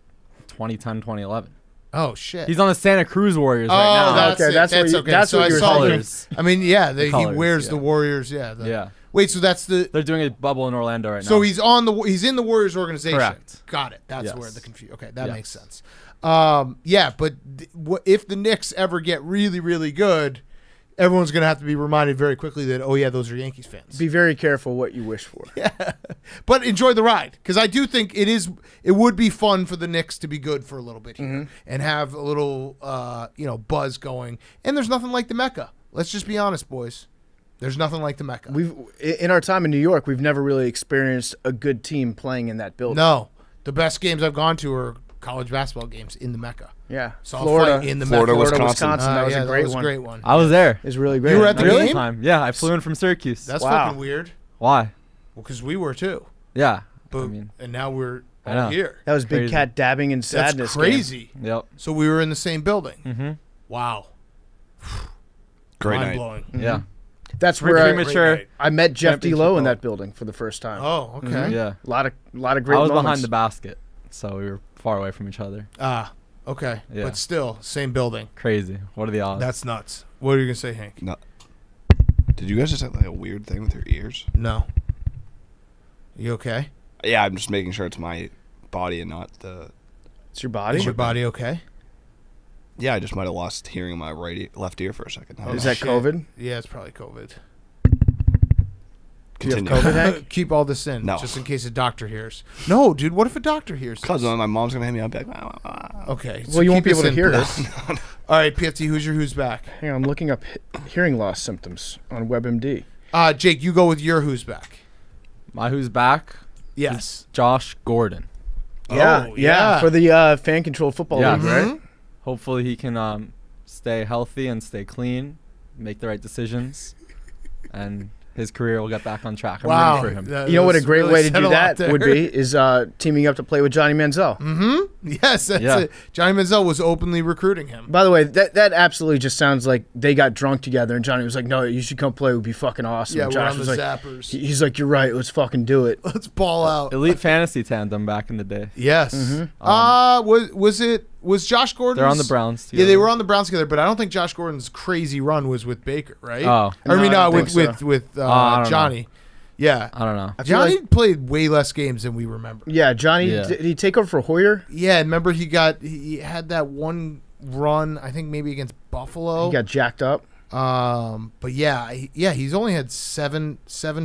2010, 2011. Oh, shit. He's on the Santa Cruz Warriors Oh, right now. that's Okay, it. that's what you- okay. that's so what I you were saw thinking. him. Colors. I mean, yeah, he colors, wears yeah. the Warriors. Yeah. Yeah. Wait, so that's the. They're doing a bubble in Orlando right now. So he's in the Warriors organization. Correct. Got it. That's Yes. where the confusion. Okay, that Yes. makes sense. Yeah, but if the Knicks ever get really, really good, everyone's going to have to be reminded very quickly that, oh yeah, those are Yankees fans. Be very careful what you wish for. But enjoy the ride, because I do think it would be fun for the Knicks to be good for a little bit here and have a little buzz going. And there's nothing like the Mecca. Let's just be honest, boys. There's nothing like the Mecca. In our time in New York, we've never really experienced a good team playing in that building. No, the best games I've gone to are college basketball games in the Mecca. Yeah. Saw a Florida fight in the Florida, Mecca. Wisconsin. That was Yeah, a great that was one. a great one. I was there. It was really great. You were at the Really? game? Time. Yeah, I flew in from Syracuse. That's Wow. fucking weird. Why? Well, because we were too. Yeah. But I mean, and now we're I all know. here. That was Big Crazy. Cat dabbing and That's sadness. game. crazy. yep. So we were in the same building. Mm-hmm. Wow. Great Mind night. blowing. Yeah. That's Pretty where premature. Great I met Jeff Championship D'Lo in ball. that building for the first time. Oh, okay. Yeah. A lot of great I was moments. behind the basket, so we were far away from each other. Ah, okay. Yeah. But still, same building. Crazy. What are the odds? That's nuts. What are you gonna say, Hank? No. Did you guys just have like a weird thing with your ears? No. You okay? Yeah, I'm just making sure it's my body and not the. It's your body. Is your body okay? Yeah, I just might have lost hearing in my left ear for a second. Is that shit. COVID? Yeah, it's probably COVID. Do you have Continue. COVID, Hank? Keep all this in, No. just in case a doctor hears. No, dude. What if a doctor hears? Cause this? my mom's gonna hit me up like. "Wah, wah, wah." Okay. Well, you won't keep be able this to hear in, this. please. All right, PFT. Who's back? Hang on, I'm looking up hearing loss symptoms on WebMD. Jake, you go with your who's back. My who's back? Yes. Josh Gordon. Oh, yeah. For the fan-controlled football Yeah. league, right? Mhm. Hopefully he can stay healthy and stay clean, make the right decisions, and his career will get back on track. I'm Wow. rooting for him. That You know what a was great really way to said do a lot that would there. be is teaming up to play with Johnny Manziel. Yes, that's Yeah. it. Johnny Manziel was openly recruiting him. By the way, that absolutely just sounds like they got drunk together, and Johnny was like, "No, you should come play. It would be fucking awesome." Yeah, and we're Josh on the was like, Zappers. he's like, "You're right. Let's fucking do it." Let's ball out. Elite fantasy tandem back in the day. Yes. Was Josh Gordon? They're on the Browns. Yeah, they together. were on the Browns together, but I don't think Josh Gordon's crazy run was with Baker, right? Oh. I mean, No, I don't with think so. with I don't know. Johnny. Yeah, I don't know. I feel Johnny like- played way less games than we remember. Yeah, Johnny. Yeah. Did he take over for Hoyer? Yeah, remember he had that one run, I think maybe against Buffalo. He got jacked up. But he's only had seven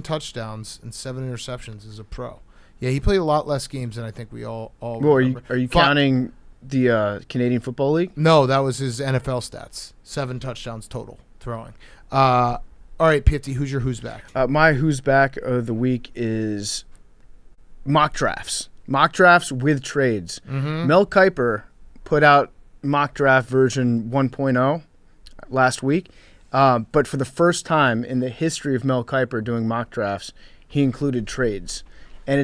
touchdowns and 7 interceptions as a pro. Yeah, he played a lot less games than I think we all Well, are you remember. counting the Canadian Football League? No, that was his NFL stats. 7 touchdowns total throwing. All right, PFT, who's back? My who's back of the week is mock drafts. Mock drafts with trades. Mel Kiper put out mock draft version 1.0 last week, but for the first time in the history of Mel Kiper doing mock drafts, he included trades, and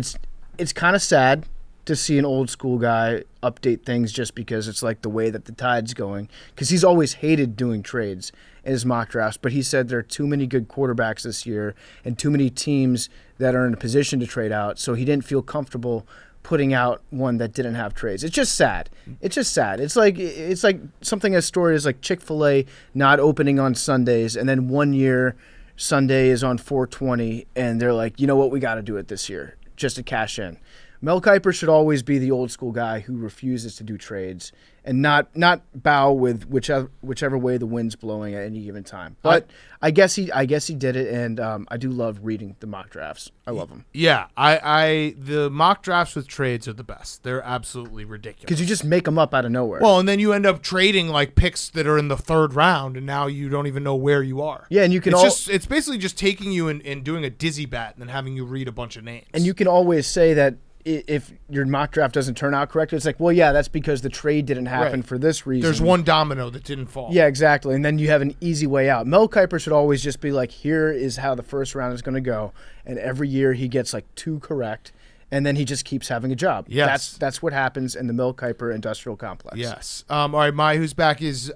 it's kind of sad to see an old school guy update things just because it's like the way that the tide's going, because he's always hated doing trades in his mock drafts, but he said there are too many good quarterbacks this year and too many teams that are in a position to trade out, so he didn't feel comfortable putting out one that didn't have trades. It's just sad. It's like something as story as like Chick-fil-A not opening on Sundays, and then one year Sunday is on 420 and they're like, you know what, we got to do it this year just to cash in. Mel Kiper should always be the old school guy who refuses to do trades and not bow with whichever way the wind's blowing at any given time. But I guess he did it, and I do love reading the mock drafts. I love them. Yeah, the mock drafts with trades are the best. They're absolutely ridiculous. Because you just make them up out of nowhere. Well, and then you end up trading like picks that are in the 3rd round, and now you don't even know where you are. Yeah, and you can it's basically just taking you and doing a dizzy bat and then having you read a bunch of names. And you can always say that if your mock draft doesn't turn out correctly, it's like, well, yeah, that's because the trade didn't happen for this reason. There's one domino that didn't fall. Yeah, exactly. And then you have an easy way out. Mel Kiper should always just be like, here is how the first round is going to go. And every year he gets like 2 correct. And then he just keeps having a job. Yes. That's what happens in the Mel Kiper industrial complex. Yes. All right, my Who's Back is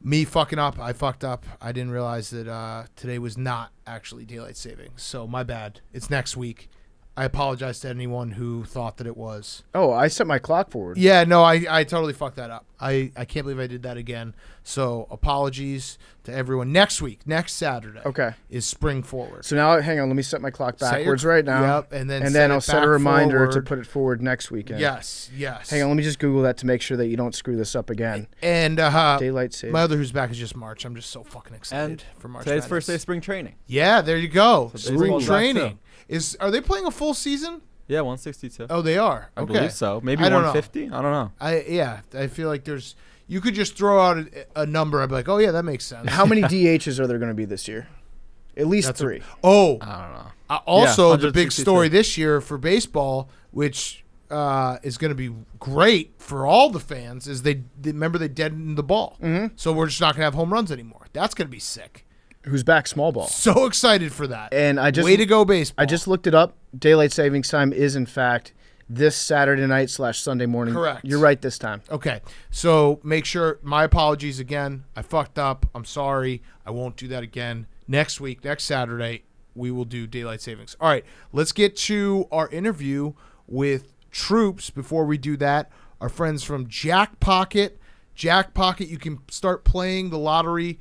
me fucking up. I fucked up. I didn't realize that today was not actually daylight savings. So my bad. It's next week. I apologize to anyone who thought that it was. Oh, I set my clock forward. Yeah, no, I totally fucked that up. I can't believe I did that again. So apologies to everyone. Next week, next Saturday, is Spring Forward. So now, hang on, let me set my clock backwards right now. Yep, and then I'll set a reminder forward. to put it forward next weekend. Yes. Hang on, let me just Google that to make sure that you don't screw this up again. And daylight savings. My other Who's Back is just March. I'm just so fucking excited for March. Today's Madness. first day of spring training. Yeah, there you go. So spring baseball's back training. too. Are they playing a full season? Yeah, 162. Oh, they are. I Okay. believe so. Maybe I don't 150. I don't know. I feel like you could just throw out a number. I'd be like, oh yeah, that makes sense. How many DHs are there going to be this year? At least 3. I don't know. Also, Yeah, the big 162. story this year for baseball, which is going to be great for all the fans, is they remember they deadened the ball. Mm-hmm. So we're just not going to have home runs anymore. That's going to be sick. Who's back? Small ball. So excited for that. And way to go, baseball. I just looked it up. Daylight savings time is in fact this Saturday night / Sunday morning. Correct. You're right this time. Okay. So make sure, my apologies again. I fucked up. I'm sorry. I won't do that again. Next week, next Saturday, we will do daylight savings. All right. Let's get to our interview with Troopz. Before we do that, our friends from Jackpocket. Jackpocket, you can start playing the lottery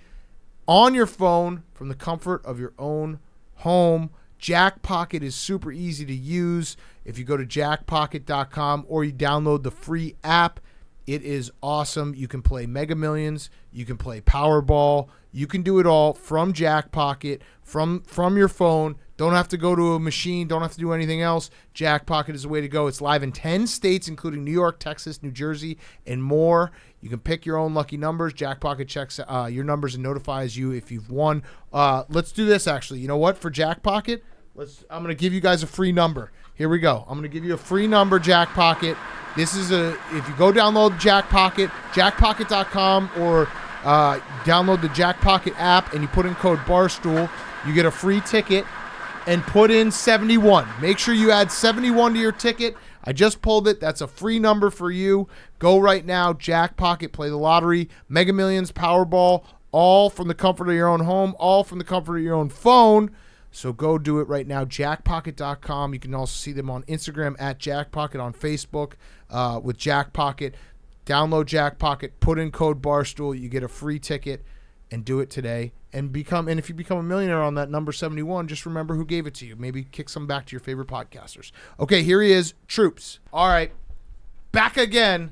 on your phone from the comfort of your own home. Jackpocket is super easy to use. If you go to jackpocket.com or you download the free app, it is awesome. You can play Mega Millions. You can play Powerball. You can do it all from Jackpocket, from your phone. Don't have to go to a machine. Don't have to do anything else. Jackpocket is the way to go. It's live in 10 states, including New York, Texas, New Jersey, and more. You can pick your own lucky numbers. Jackpocket checks your numbers and notifies you if you've won. Let's do this, actually. You know what? For Jackpocket, I'm going to give you guys a free number. Here we go. I'm going to give you a free number, Jackpocket. This is if you go download Jackpocket, jackpocket.com, or download the Jackpocket app and you put in code Barstool, you get a free ticket. And put in 71. Make sure you add 71 to your ticket. I just pulled it. That's a free number for you. Go right now. Jackpocket. Play the lottery. Mega Millions. Powerball. All from the comfort of your own home. All from the comfort of your own phone. So go do it right now. Jackpocket.com. You can also see them on Instagram at Jackpocket, on Facebook with Jackpocket. Download Jackpocket. Put in code Barstool. You get a free ticket. And do it today. And if you become a millionaire on that number 71, just remember who gave it to you. Maybe kick some back to your favorite podcasters. Okay, here he is, Troopz. All right, back again.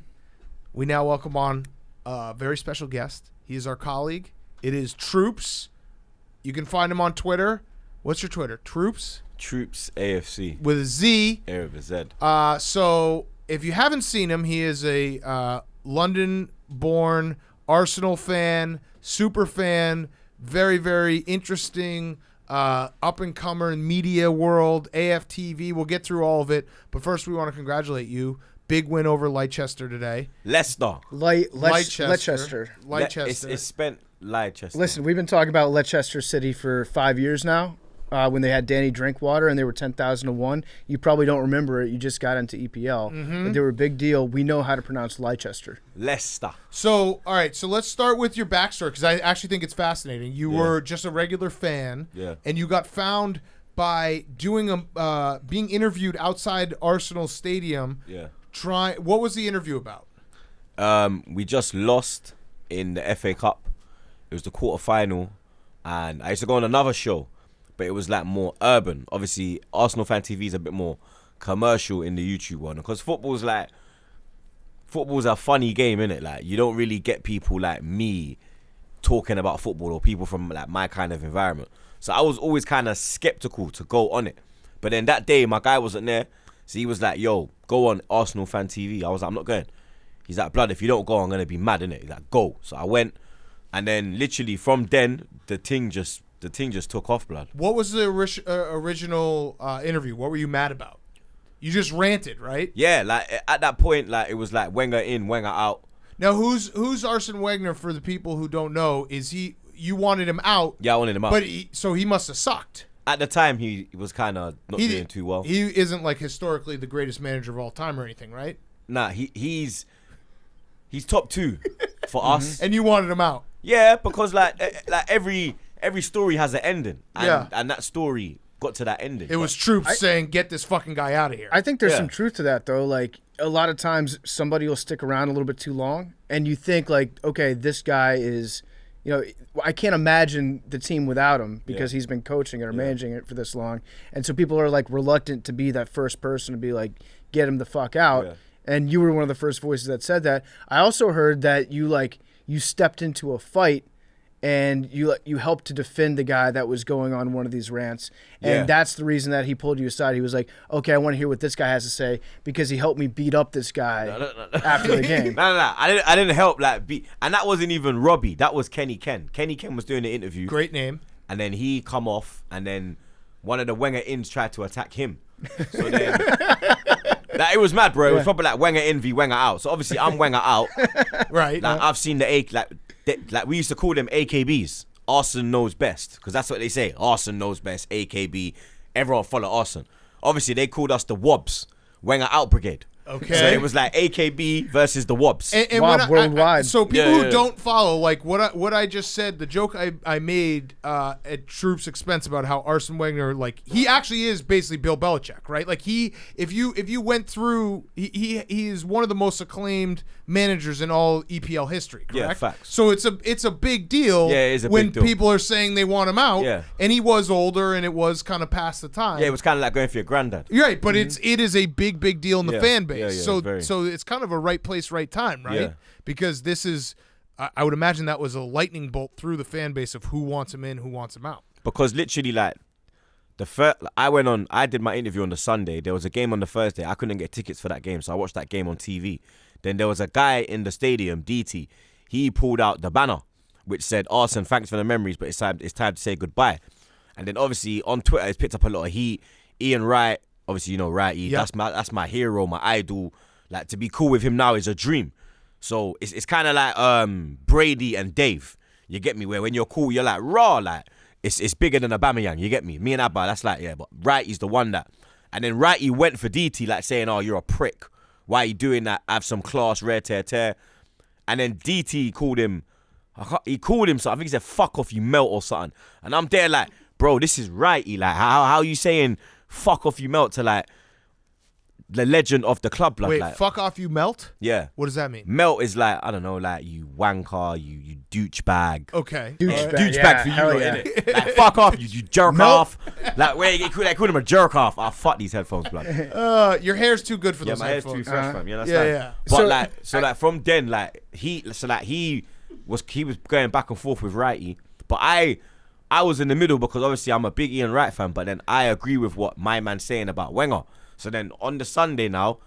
We now welcome on a very special guest. He is our colleague. It is Troopz. You can find him on Twitter. What's your Twitter? Troopz? Troopz AFC. With a Z. Air with a Z. So if you haven't seen him, he is a London-born Arsenal fan, super fan, very, very interesting up-and-comer in media world, AFTV. We'll get through all of it. But first, we want to congratulate you. Big win over Leicester today. Leicester. Leicester. It's spent Leicester. Listen, we've been talking about Leicester City for 5 years now. When they had Danny Drinkwater and they were 10,000-1. You probably don't remember it. You just got into EPL. Mm-hmm. But they were a big deal. We know how to pronounce Leicester. Leicester. So, all right. So let's start with your backstory because I actually think it's fascinating. You were just a regular fan. Yeah. And you got found by doing being interviewed outside Arsenal Stadium. Yeah. What was the interview about? We just lost in the FA Cup. It was the quarterfinal, and I used to go on another show. But it was like more urban. Obviously, Arsenal Fan TV is a bit more commercial in the YouTube one, because football's a funny game, innit? Like, you don't really get people like me talking about football, or people from like my kind of environment. So I was always kind of skeptical to go on it. But then that day, my guy wasn't there, so he was like, "Yo, go on Arsenal Fan TV." I was like, "I'm not going." He's like, "Blood, if you don't go, I'm gonna be mad, innit?" He's like, "Go." So I went, and then literally from then, the thing just took off, blood. What was the original interview? What were you mad about? You just ranted, right? Yeah, like at that point, like it was like Wenger in, Wenger out. Now, who's Arsene Wenger? For the people who don't know, you wanted him out? Yeah, I wanted him out. But so he must have sucked. At the time, he was kind of not doing too well. He isn't like historically the greatest manager of all time or anything, right? Nah, he's top 2 for us. And you wanted him out? Yeah, because like every story has an ending, and, Yeah. and that story got to that ending. It was Troopz saying, "Get this fucking guy out of here." I think there's Yeah. some truth to that, though. Like, a lot of times somebody will stick around a little bit too long, and you think, like, okay, this guy is, I can't imagine the team without him because he's been coaching it or managing it for this long. And so people are, like, reluctant to be that first person to be like, get him the fuck out. Yeah. And you were one of the first voices that said that. I also heard that you stepped into a fight and you helped to defend the guy that was going on one of these rants. And that's the reason that he pulled you aside. He was like, okay, I want to hear what this guy has to say because he helped me beat up this guy after the game. No. I didn't help and that wasn't even Robbie. That was Kenny Ken. Kenny Ken was doing the interview. Great name. And then he come off, and then one of the Wenger ins tried to attack him. So then, it was mad, bro. It was probably like Wenger in v Wenger out. So obviously I'm Wenger out. Right. Like I've seen like we used to call them AKBs. Arsene knows best, because that's what they say. Arsene knows best. AKB. Everyone follow Arsene. Obviously they called us the Wobbs, Wenger out brigade. Okay. So it was like AKB versus the Wobbs. And Wob worldwide. So people who don't follow, like what I just said, the joke I made at Troop's expense about how Arsene Wenger, like, he actually is basically Bill Belichick, right? Like, if you went through, he is one of the most acclaimed managers in all EPL history, correct? Yeah, facts. So it's a big deal. Yeah, it is a when big deal. people are saying they want him out. Yeah. And he was older, and it was kind of past the time. Yeah, it was kind of like going for your granddad. You're right, but it is a big deal in the Yeah. fan base. Yeah, So it's kind of a right place, right time, right? Yeah. Because this is, I would imagine that was a lightning bolt through the fan base of who wants him in, who wants him out. Because literally, like, I did my interview on the Sunday. There was a game on the Thursday. I couldn't get tickets for that game, so I watched that game on TV. Then there was a guy in the stadium, DT. He pulled out the banner, which said, "Arsene, thanks for the memories, but it's time to say goodbye." And then obviously on Twitter, it's picked up a lot of heat. Ian Wright, obviously, Wrighty, Yep. that's my hero, my idol. Like, to be cool with him now is a dream. So it's kind of like Brady and Dave. You get me? Where when you're cool, you're like raw. Like it's bigger than Aubameyang. You get me? Me and Abba, that's like, yeah. But Wrighty's the one that. And then Wrighty went for DT, like saying, "Oh, you're a prick. Why are you doing that? Have some class, rare tear." And then DT called him. He called him something. I think he said, "Fuck off, you melt," or something. And I'm there like, bro, this is Wrighty. Like, how are you saying "fuck off, you melt" to like the legend of the club, blood? Wait, like, fuck off, you melt? yeah. What does that mean? Melt is like, I don't know, like you wanker, you douchebag. Okay. Douchebag for you, hell yeah. innit? Like, fuck off, you jerk off. Like, wait, they call him a jerk off. Oh, fuck these headphones, blood. Your hair's too good for Yeah, those my hair's too headphones. fresh, fam. You understand? Yeah. But so from then, like he was going back and forth with Wrighty, but I was in the middle because obviously I'm a big Ian Wright fan, but then I agree with what my man's saying about Wenger. So then on the Sunday now,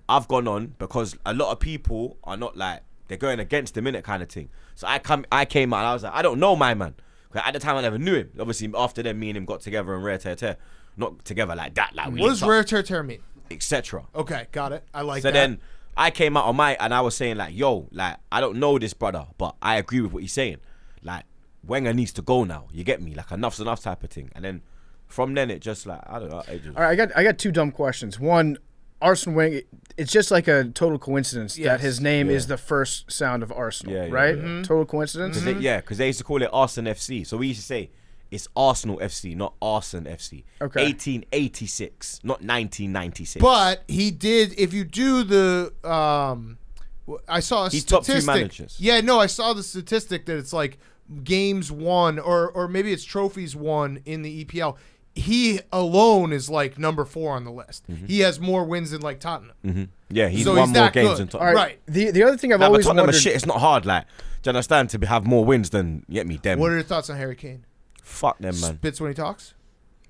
I've gone on because a lot of people are not like, they're going against the minute kind of thing. So I came out and I was like, I don't know my man. At the time I never knew him. Obviously after then me and him got together and rare tear. Not together like that. Like, What does rare tear mean? etc. Okay, got it. I like So that. then I came out on and I was saying like, yo, like, I don't know this brother, but I agree with what he's saying. Like, Wenger needs to go now. You get me? Like, enough's enough type of thing. And then from then it just like, I don't know. All right, I got two dumb questions. One, Arsene Wenger, it's just like a total coincidence that his name is the first sound of Arsenal, right? Yeah. Total coincidence? Because they used to call it Arsenal FC. So we used to say it's Arsenal FC, not Arsenal FC. Okay. 1886, not 1996. But he did, if you do the, I saw a He's statistic. top 2 managers. Yeah, no, I saw the statistic that it's like games won, or maybe it's trophies won in the EPL. he alone is like number 4 on the list. He has more wins than like Tottenham. Yeah, he's So won he's more that games good. than Tottenham. Right. The other thing I've Nah, but always Tottenham wondered. are shit. It's not hard. Like, do you understand? To have more wins than them. What are your thoughts on Harry Kane? Fuck them, man. Spits when he talks.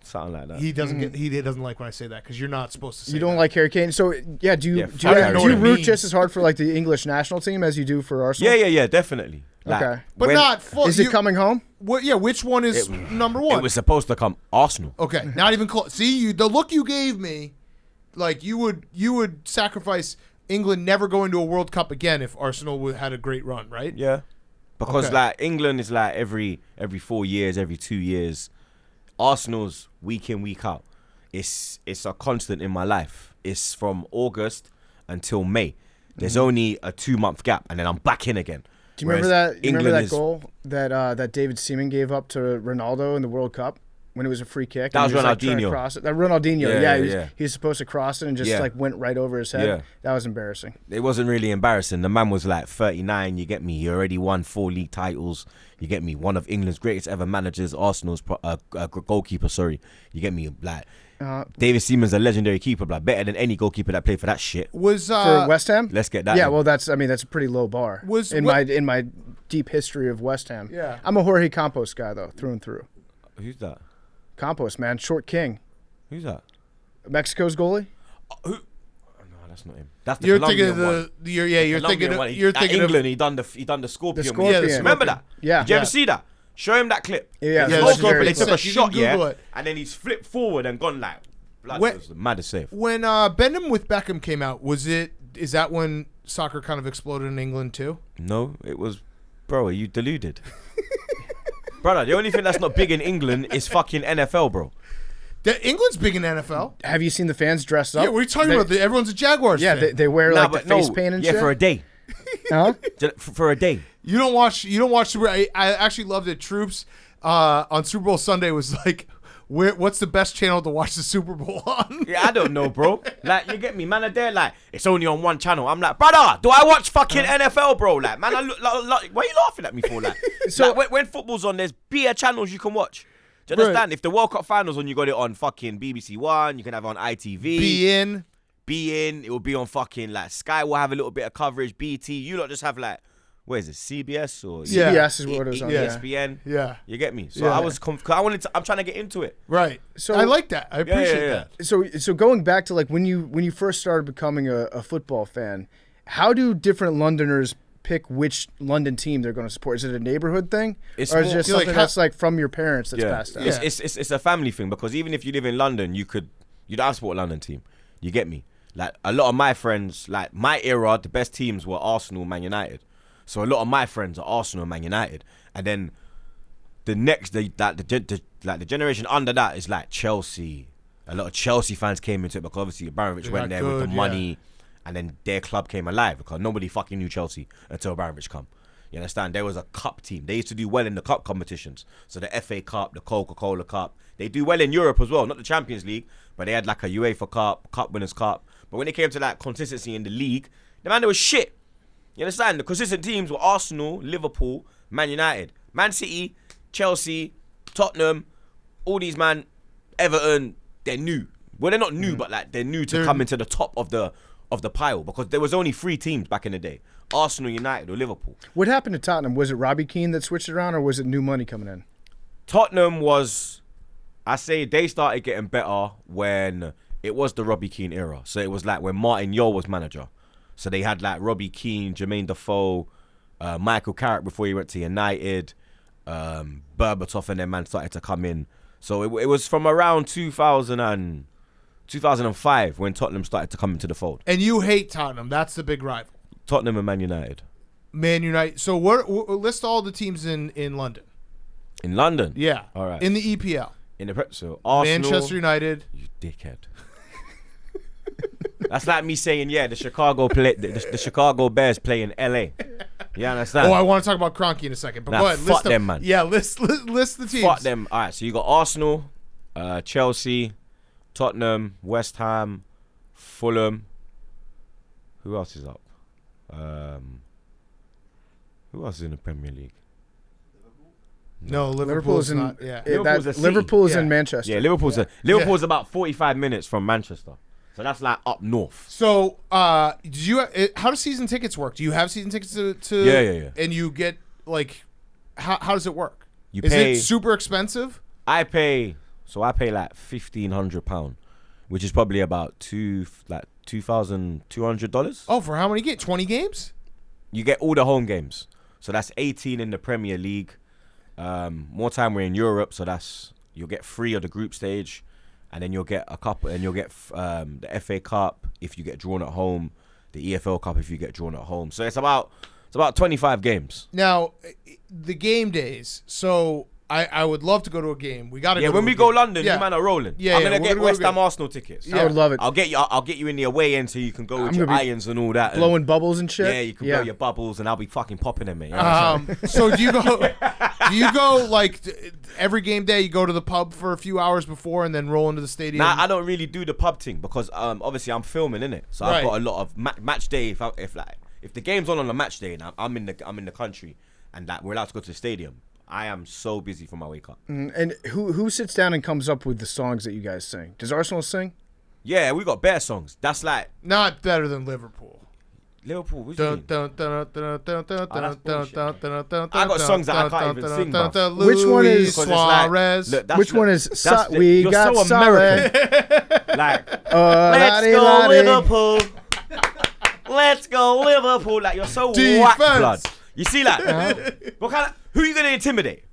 Something like that. He doesn't get. He doesn't like when I say that because you're not supposed to say. You don't that. like Harry Kane, so yeah. Do you Yeah, do fuck Harry you Kane. root Means. just as hard for like the English national team as you do for Arsenal? Yeah, definitely. Like, Okay. but when not full. Is it coming home? What? Yeah. Which one is number 1? It was supposed to come Arsenal. Okay, not even close. See, the look you gave me, like you would sacrifice England never going to a World Cup again if Arsenal had a great run, right? Yeah. Because Okay. like England is like every 4 years, every 2 years. Arsenal's week in, week out. It's a constant in my life. It's from August until May. There's only a 2-month gap, and then I'm back in again. Do you remember Whereas that? You remember that is- goal that David Seaman gave up to Ronaldo in the World Cup when it was a free kick? That and was he like, trying to Ronaldinho. cross it. That Ronaldinho. Yeah, Yeah, he was supposed to cross it and just Yeah. like went right over his head. Yeah. That was embarrassing. It wasn't really embarrassing. The man was like 39. You get me. He already won 4 league titles. You get me. One of England's greatest ever managers. Arsenal's goalkeeper. Sorry. You get me. Like David Seaman's a legendary keeper. Like better than any goalkeeper that played for that shit. Was For West Ham? Let's get that. Yeah, in. well, that's a pretty low bar. Was in what- my deep history of West Ham. Yeah. I'm a Jorge Campos guy though, through and through. Who's that? Campos, man, short king, Who's that? Mexico's goalie. No, that's not him. That's the you're thinking Colombian of one. you're Colombian thinking one. of, you're At thinking England. of He done the Scorpion. The one. Scorpion. Yeah, the Remember that? Yeah. Did you ever Yeah. see that? Show him that clip. Yeah, Yeah, it's that's legendary very They took cool. a You shot, can Google yeah, it. and then he's flipped forward and gone like. Blood When- was the maddest save. when Benham with Beckham came out. Is that when soccer kind of exploded in England too? No, it was, bro. Are you deluded? Brother, the only thing that's not big in England is fucking NFL, bro. England's big in NFL. Have you seen the fans dressed up? Yeah, what are you talking They- about? Everyone's a Jaguars Yeah, fan. they wear Nah, like the but face no, paint and yeah, shit. for a day. Huh? For a day. You don't watch Super. I actually loved it. Troopz on Super Bowl Sunday was like, what's the best channel to watch the Super Bowl on? Yeah, I don't know, bro. Like, you get me, man. Are there like it's only on one channel? I'm like, brother, do I watch fucking NFL, bro? Like, man, I look like why are you laughing at me for? Like, So- like, when football's on, there's beer channels you can watch. Do you understand? If the World Cup finals on, you got it on fucking BBC One. You can have it on ITV. Be in. It will be on fucking like Sky. Will have a little bit of coverage. BT. You lot just have like, where is it? CBS or Yeah. CBS is what it was on. Yeah. Yeah. ESPN. Yeah. You get me? So Yeah. I was. I'm trying to get into it. Right. So- I like that. I appreciate yeah. that. So going back to like when you first started becoming a football fan, how do different Londoners pick which London team they're going to support? Is it a neighborhood thing, It's or is it more- just You're like, something how- that's like from your parents that's passed down? Yeah. It's a family thing because even if you live in London, you don't have to support a London team. You get me? Like a lot of my friends, like my era, the best teams were Arsenal, Man United. So a lot of my friends are Arsenal, Man United, and then the next, the generation under that is like Chelsea. A lot of Chelsea fans came into it because obviously Abramovich They went got there with the good, money, and then their club came alive because nobody fucking knew Chelsea until Abramovich come. You understand? There was a cup team. They used to do well in the cup competitions. So the FA Cup, the Coca-Cola Cup. They do well in Europe as well. Not the Champions League, but they had like a UEFA Cup, Cup Winners' Cup. But when it came to that consistency in the league, the man, there was shit. You understand? The consistent teams were Arsenal, Liverpool, Man United, Man City, Chelsea, Tottenham, all these man, Everton, they're new. Well, they're not new, but like they're new to come into the top of the pile because there was only 3 teams back in the day. Arsenal, United, or Liverpool. What happened to Tottenham? Was it Robbie Keane that switched it around, or was it new money coming in? Tottenham was, I say they started getting better when it was the Robbie Keane era. So it was like when Martin Yeo was manager. So they had like Robbie Keane, Jermaine Defoe, Michael Carrick before he went to United, Berbatov and their man started to come in. So it was from around 2005 when Tottenham started to come into the fold. And you hate Tottenham. That's the big rival. Tottenham and Man United. Man United. So list all the teams in London. In London? Yeah. All right. In the EPL. So Arsenal. Manchester United. You dickhead. That's like me saying, yeah, the Chicago Bears play in LA. You understand? Oh, I want to talk about Kroenke in a second. But Nah, go ahead. fuck them, man. Yeah, list the teams. Fuck them. All right, so you got Arsenal, Chelsea, Tottenham, West Ham, Fulham. Who else is up? Who else is in the Premier League? No, Liverpool's not. Yeah. Liverpool's a city. Liverpool's in Yeah. Manchester. Yeah, Liverpool's about 45 minutes from Manchester. So that's like up north. So, how do season tickets work? Do you have season tickets to? Yeah. And you get like, how does it work? You Is pay. it super expensive? I pay like £1,500, which is probably about $2,200. Oh, for how many games? 20 games? You get all the home games, so that's 18 in the Premier League. More time we're in Europe, so you'll get 3 of the group stage, and then you'll get a couple, and you'll get the FA Cup if you get drawn at home, the EFL Cup if you get drawn at home. So it's about 25 games. Now, the game days. So I would love to go to a game. We got to. Yeah, go when to we a go game. London, Yeah. you man are rolling. Yeah, I'm yeah, gonna we're get gonna go West to a Ham game. Arsenal tickets. I would love it. I'll get you in the away end so you can go with your gonna be irons and all that. Blowing bubbles and shit. Yeah, you can blow your bubbles, and I'll be fucking popping them, mate. So do you go? Like every game day? You go to the pub for a few hours before and then roll into the stadium. Nah, I don't really do the pub thing because obviously I'm filming, innit? So I've Right. got a lot of match day. If the game's on a match day and I'm in the country and like we're allowed to go to the stadium, I am so busy from my wake up. And who sits down and comes up with the songs that you guys sing? Does Arsenal sing? Yeah, we got bear songs. That's like Not better than Liverpool. Liverpool. What do you mean? I I got songs that I can't even sing, bruv. Which one is- Because it's like- Suarez? look, that's Which one is you're got so solid. American. Like let's Laddie, go laddie. Liverpool. Let's go Liverpool. Like you're so whack Defense. blood. You see that? Who are you gonna intimidate?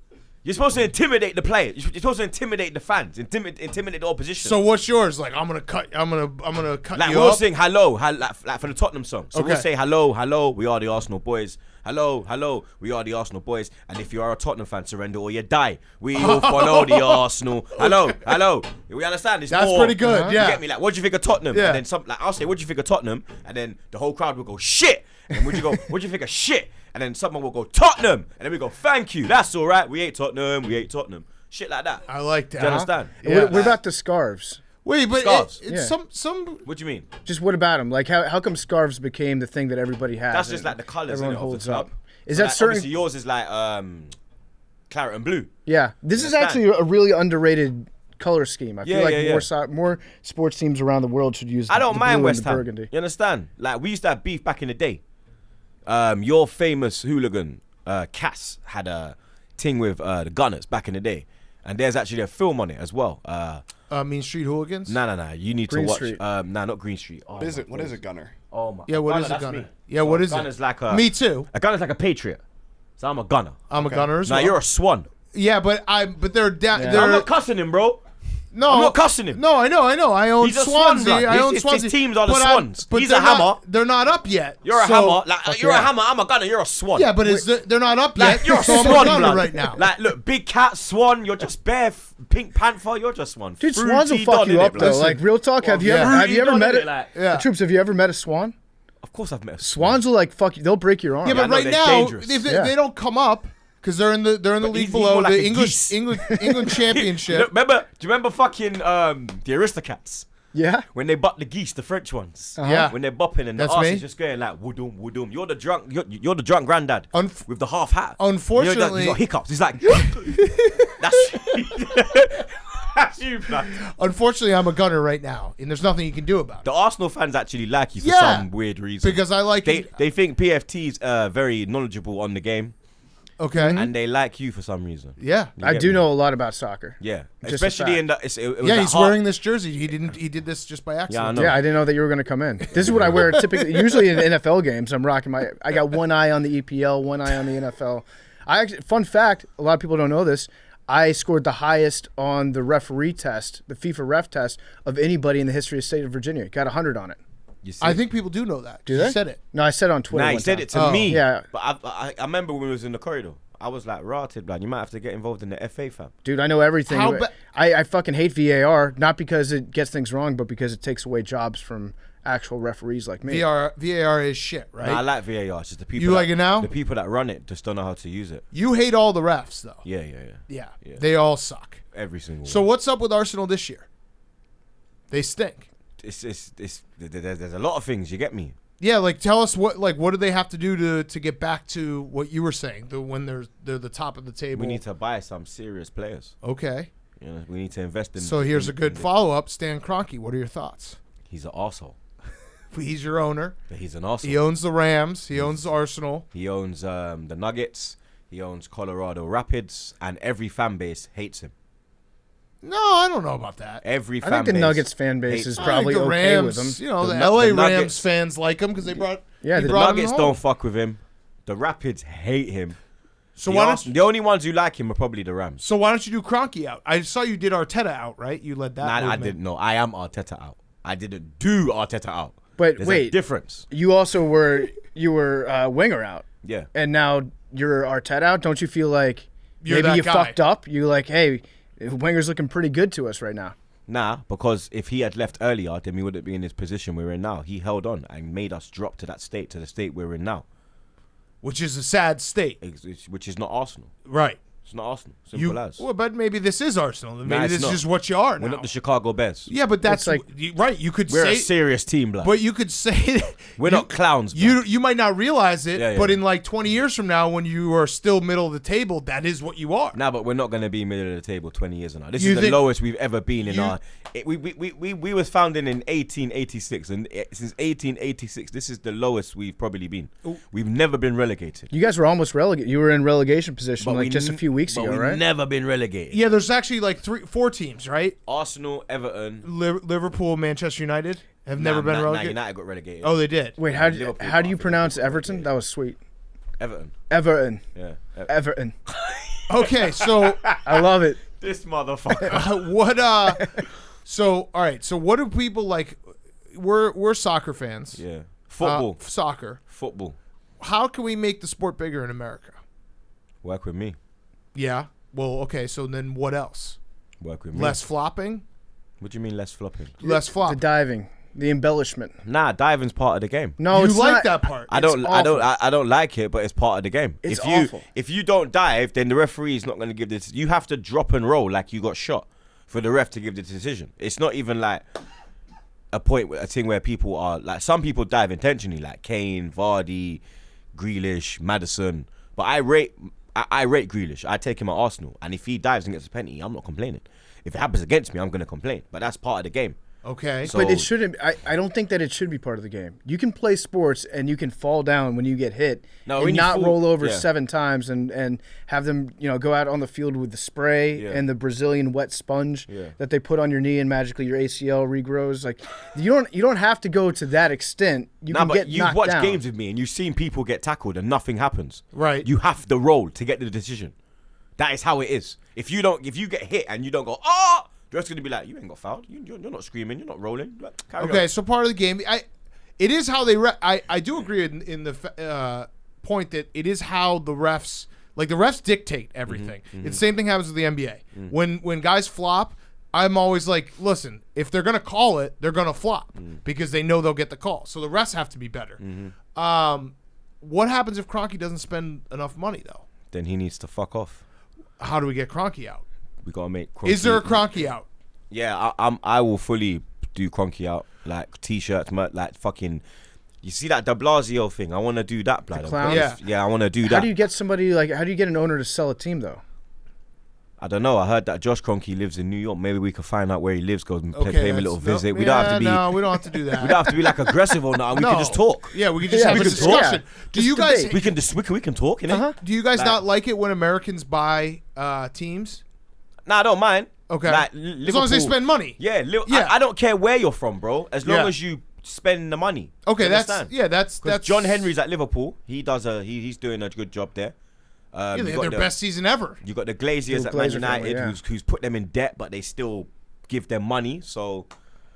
You're supposed to intimidate the players. You're supposed to intimidate the fans. Intimidate the opposition. So what's yours? Like I'm gonna cut like you we'll up. sing hello, like for the Tottenham song. So we'll Okay. say hello, we are the Arsenal boys. Hello, we are the Arsenal boys. And if you are a Tottenham fan, surrender or you die. We will follow the Arsenal. Hello. We understand this. That's pretty good, yeah. You get me? Like, what do you think of Tottenham? Yeah. And then I'll say, what do you think of Tottenham? And then the whole crowd will go shit. And then would you go, what do you think of shit? And then someone will go Tottenham. And then we go, thank you. That's all right. We hate Tottenham. Shit like that. I like that. Do you understand? Yeah. What about the scarves? Wait, but Scarves. it's Yeah. some. What do you mean? Just what about them? Like how come scarves became the thing that everybody has? That's just and like the colours everyone innit, of the holds club. up. Is So that like, certain? Obviously yours is like claret and blue. Yeah, this is Understand? actually a really underrated color scheme. I feel Yeah, like yeah. more sports teams around the world should use. I don't the mind blue West and the Ham. burgundy. You understand? Like we used to have beef back in the day. Your famous hooligan Cass had a thing with the Gunners back in the day, and there's actually a film on it as well. Mean Street Hooligans. No. You need Green to watch. Street. Not Green Street. Oh, What is my it? What is days. it, Gunner? Oh my. Yeah, what Gunner, is a that's gunner? me. Yeah, what is it? Gunner's like a. Me too. A gunner's like a patriot. So I'm a gunner. I'm a gunner as Now well. you're a swan. Yeah, but they're down. Yeah. They're I'm not cussing him, bro. no, I'm not cussing him. No, I know. I own He's a Swan, Swansea. blood. I own His Swansea. teams are the But Swans. He's a they're not- hammer. They're not up yet. You're a So- hammer. Like you're yeah. a hammer. I'm a gunner. You're a swan. Yeah, but they're not up Like yet. you're a so I'm swan, gunner blood. right now. Like look, big cat, swan. You're just bare Pink Panther. You're just one. Dude, swans will Fruity fuck Don, you innit, up blood? though. Like real talk, have you yeah. ever met it? Like, Yeah. Troops, have you ever met a swan? of course I've met a swan. Swans will like fuck you. They'll break your arm. Yeah, I but know right they're now, dangerous. if Yeah. they don't come up because they're in the league he's below more like the a English geese. England Championship. Look, do you remember fucking the Aristocats? Yeah. When they butt the geese, the French ones. Yeah. When they're bopping and That's the arse me. is just going like woodum. You're the drunk. You're the drunk granddad with the half hat. Unfortunately- he's got hiccups. He's like, that's you, blood. Unfortunately, I'm a gunner right now, and there's nothing you can do about it The Arsenal fans actually like you for Yeah. some weird reason. because I like it. they think PFT's very knowledgeable on the game, Okay. and they like you for some reason. Yeah. You I get do me? know a lot about soccer. Yeah, Just a especially fact. in the. It was Yeah, that he's hard- wearing this jersey. He did this just by accident. I know. Yeah, I didn't know that you were going to come in. This is what I wear typically. Usually in NFL games, I'm rocking I got one eye on the EPL, one eye on the NFL. Fun fact, a lot of people don't know this. I scored the highest on the referee test, the FIFA ref test, of anybody in the history of the state of Virginia. Got 100 on it. You see? I think people do know that. Do You they? said it. No, I said it on Twitter. Nah, he one said time. it to Oh. me. Yeah. But I remember when we was in the corridor. I was like, rotted, blood. You might have to get involved in the FA, fam. Dude, I know everything. How ba- I fucking hate VAR, not because it gets things wrong, but because it takes away jobs from actual referees like me. VAR is shit, right? Nah, I like VAR. It's just the people. You like it now? The people that run it just don't know how to use it. You hate all the refs though. Yeah. Yeah. Yeah. They all suck. Every single So one. what's up with Arsenal this year? They stink. There's a lot of things. You get me? Yeah, like tell us what do they have to do to get back to what you were saying, when they're the top of the table. We need to buy some serious players. Okay. You know, we need to invest in. So here's a good follow-up. Stan Kroenke, what are your thoughts? He's an arsehole. He's your owner. He's an arsehole. He owns the Rams. He owns Arsenal. He owns the Nuggets. He owns Colorado Rapids, and every fan base hates him. No, I don't know about that. Every fan I think the base Nuggets fan base hates is him. probably I think the okay Rams, with him. you know, the The LA Rams Nuggets- fans like him because they brought. Yeah, he the brought him Nuggets home. don't fuck with him. The Rapids hate him. So why don't The only ones who like him are probably the Rams. why don't you do Kroenke out? I saw you did Arteta out, right? You led that. Nah, I movement. didn't know. I am Arteta out. I didn't do Arteta out. But There's a wait, difference. you also were Winger out, Yeah. and now you're Arteta out. Don't you feel like You're maybe that you guy. fucked up? You like, hey, Wenger's looking pretty good to us right now. Nah, because if he had left earlier, then we wouldn't be in this position we're in now. He held on and made us drop to the state we're in now, Which is a sad state, which is not Arsenal. right? It's not Arsenal. Simple as. Well, but maybe this is Arsenal. Maybe Nah, it's this is not. just what you are now. We're not the Chicago Bears. Yeah, but that's It's right. You could We're say, a serious team, blood. but you could say We're not clowns, You might not realize it, Yeah, yeah. but in like 20 years from now, when you are still middle of the table, that is what you are. Nah, but we're not going to be middle of the table 20 years from now. This You is the think- lowest we've ever been in You- our... We was founded in 1886, and since 1886, this is the lowest we've probably been. We've never been relegated. You guys were almost relegated. You were in relegation position But like we just a n- few weeks but ago, we've right? never been relegated. Yeah, there's actually like 4 teams, right? Arsenal, Everton... Liverpool, Manchester United have never been Nah, relegated. United got relegated. Oh, they did. Wait, Liverpool, how do you I think pronounce Liverpool Everton? relegated. That was sweet. Everton. Everton. Yeah. Everton. Okay, so I love it. This motherfucker. what? So all right. So what do people like? We're soccer fans. Yeah. Football. Soccer. Football. How can we make the sport bigger in America? Work with me. Yeah. Well, okay. So then what else? Work with me. Less flopping. What do you mean less flopping? Less The flop. diving, the embellishment. Nah, diving's part of the game. No, You it's like not. that part? I don't awful. like it, but it's part of the game. It's if awful. If you don't dive, then the referee is not going to give this. You have to drop and roll like you got shot for the ref to give the decision. It's not even like a thing where people are like, some people dive intentionally, like Kane, Vardy, Grealish, Maddison. But I rate Grealish. I take him at Arsenal, and if he dives and gets a penalty, I'm not complaining. If it happens against me, I'm going to complain. But that's part of the game. Okay. So- But it shouldn't. I don't think that it should be part of the game. You can play sports and you can fall down when you get hit No, when and you not fall- roll over yeah. 7 times and have them go out on the field with the spray Yeah. and the Brazilian wet sponge Yeah. that they put on your knee and magically your ACL regrows. Like you don't have to go to that extent. You Nah, can but get you've knocked watched down. games with me and you've seen people get tackled and nothing happens. Right. You have to roll to get the decision. That is how it is. If you get hit and you don't go, oh, the ref's gonna be like, you ain't got fouled. You're not screaming. You're not rolling. Like, carry Okay, on. so part of the game, it is how they. I do agree in the point that it is how the refs, like the refs dictate everything. It's the same thing happens with the NBA. When guys flop, I'm always like, listen, if they're gonna call it, they're gonna flop because they know they'll get the call. So the refs have to be better. What happens if Kroenke doesn't spend enough money though? Then he needs to fuck off. How do we get Kroenke out? We gotta make. Is there a Kroenke out? Yeah, I will fully do Kroenke out, like t-shirts, like fucking. You see that De Blasio thing? I want to do that, blood. clown? Yeah. I want to do How that. do you get somebody how do you get an owner to sell a team though? I don't know. I heard that Josh Kroenke lives in New York. Maybe we could find out where he lives. Go and Okay, pay him a little that's- visit. no, We don't have yeah, to be. No, we don't have to do that. We don't have to be like aggressive or not. We No. can just talk. Yeah, we can just Yeah, have we a can talk. discussion. Yeah. Do Just you guys? debate. We can talk, innit? Uh-huh. Do you guys Like- not like it when Americans buy teams? Nah, I don't mind. Okay. Like, As long as they Liverpool- spend money. Yeah, Yeah. I don't care where you're from, bro. As long Yeah. as you spend the money. Okay, You that's understand? that's John Henry's at Liverpool. He does he's doing a good job there. yeah, You they had got their the- best season ever. You got the Glaziers The at Man Glazer family, United, yeah. who's put them in debt, but they still give them money. So,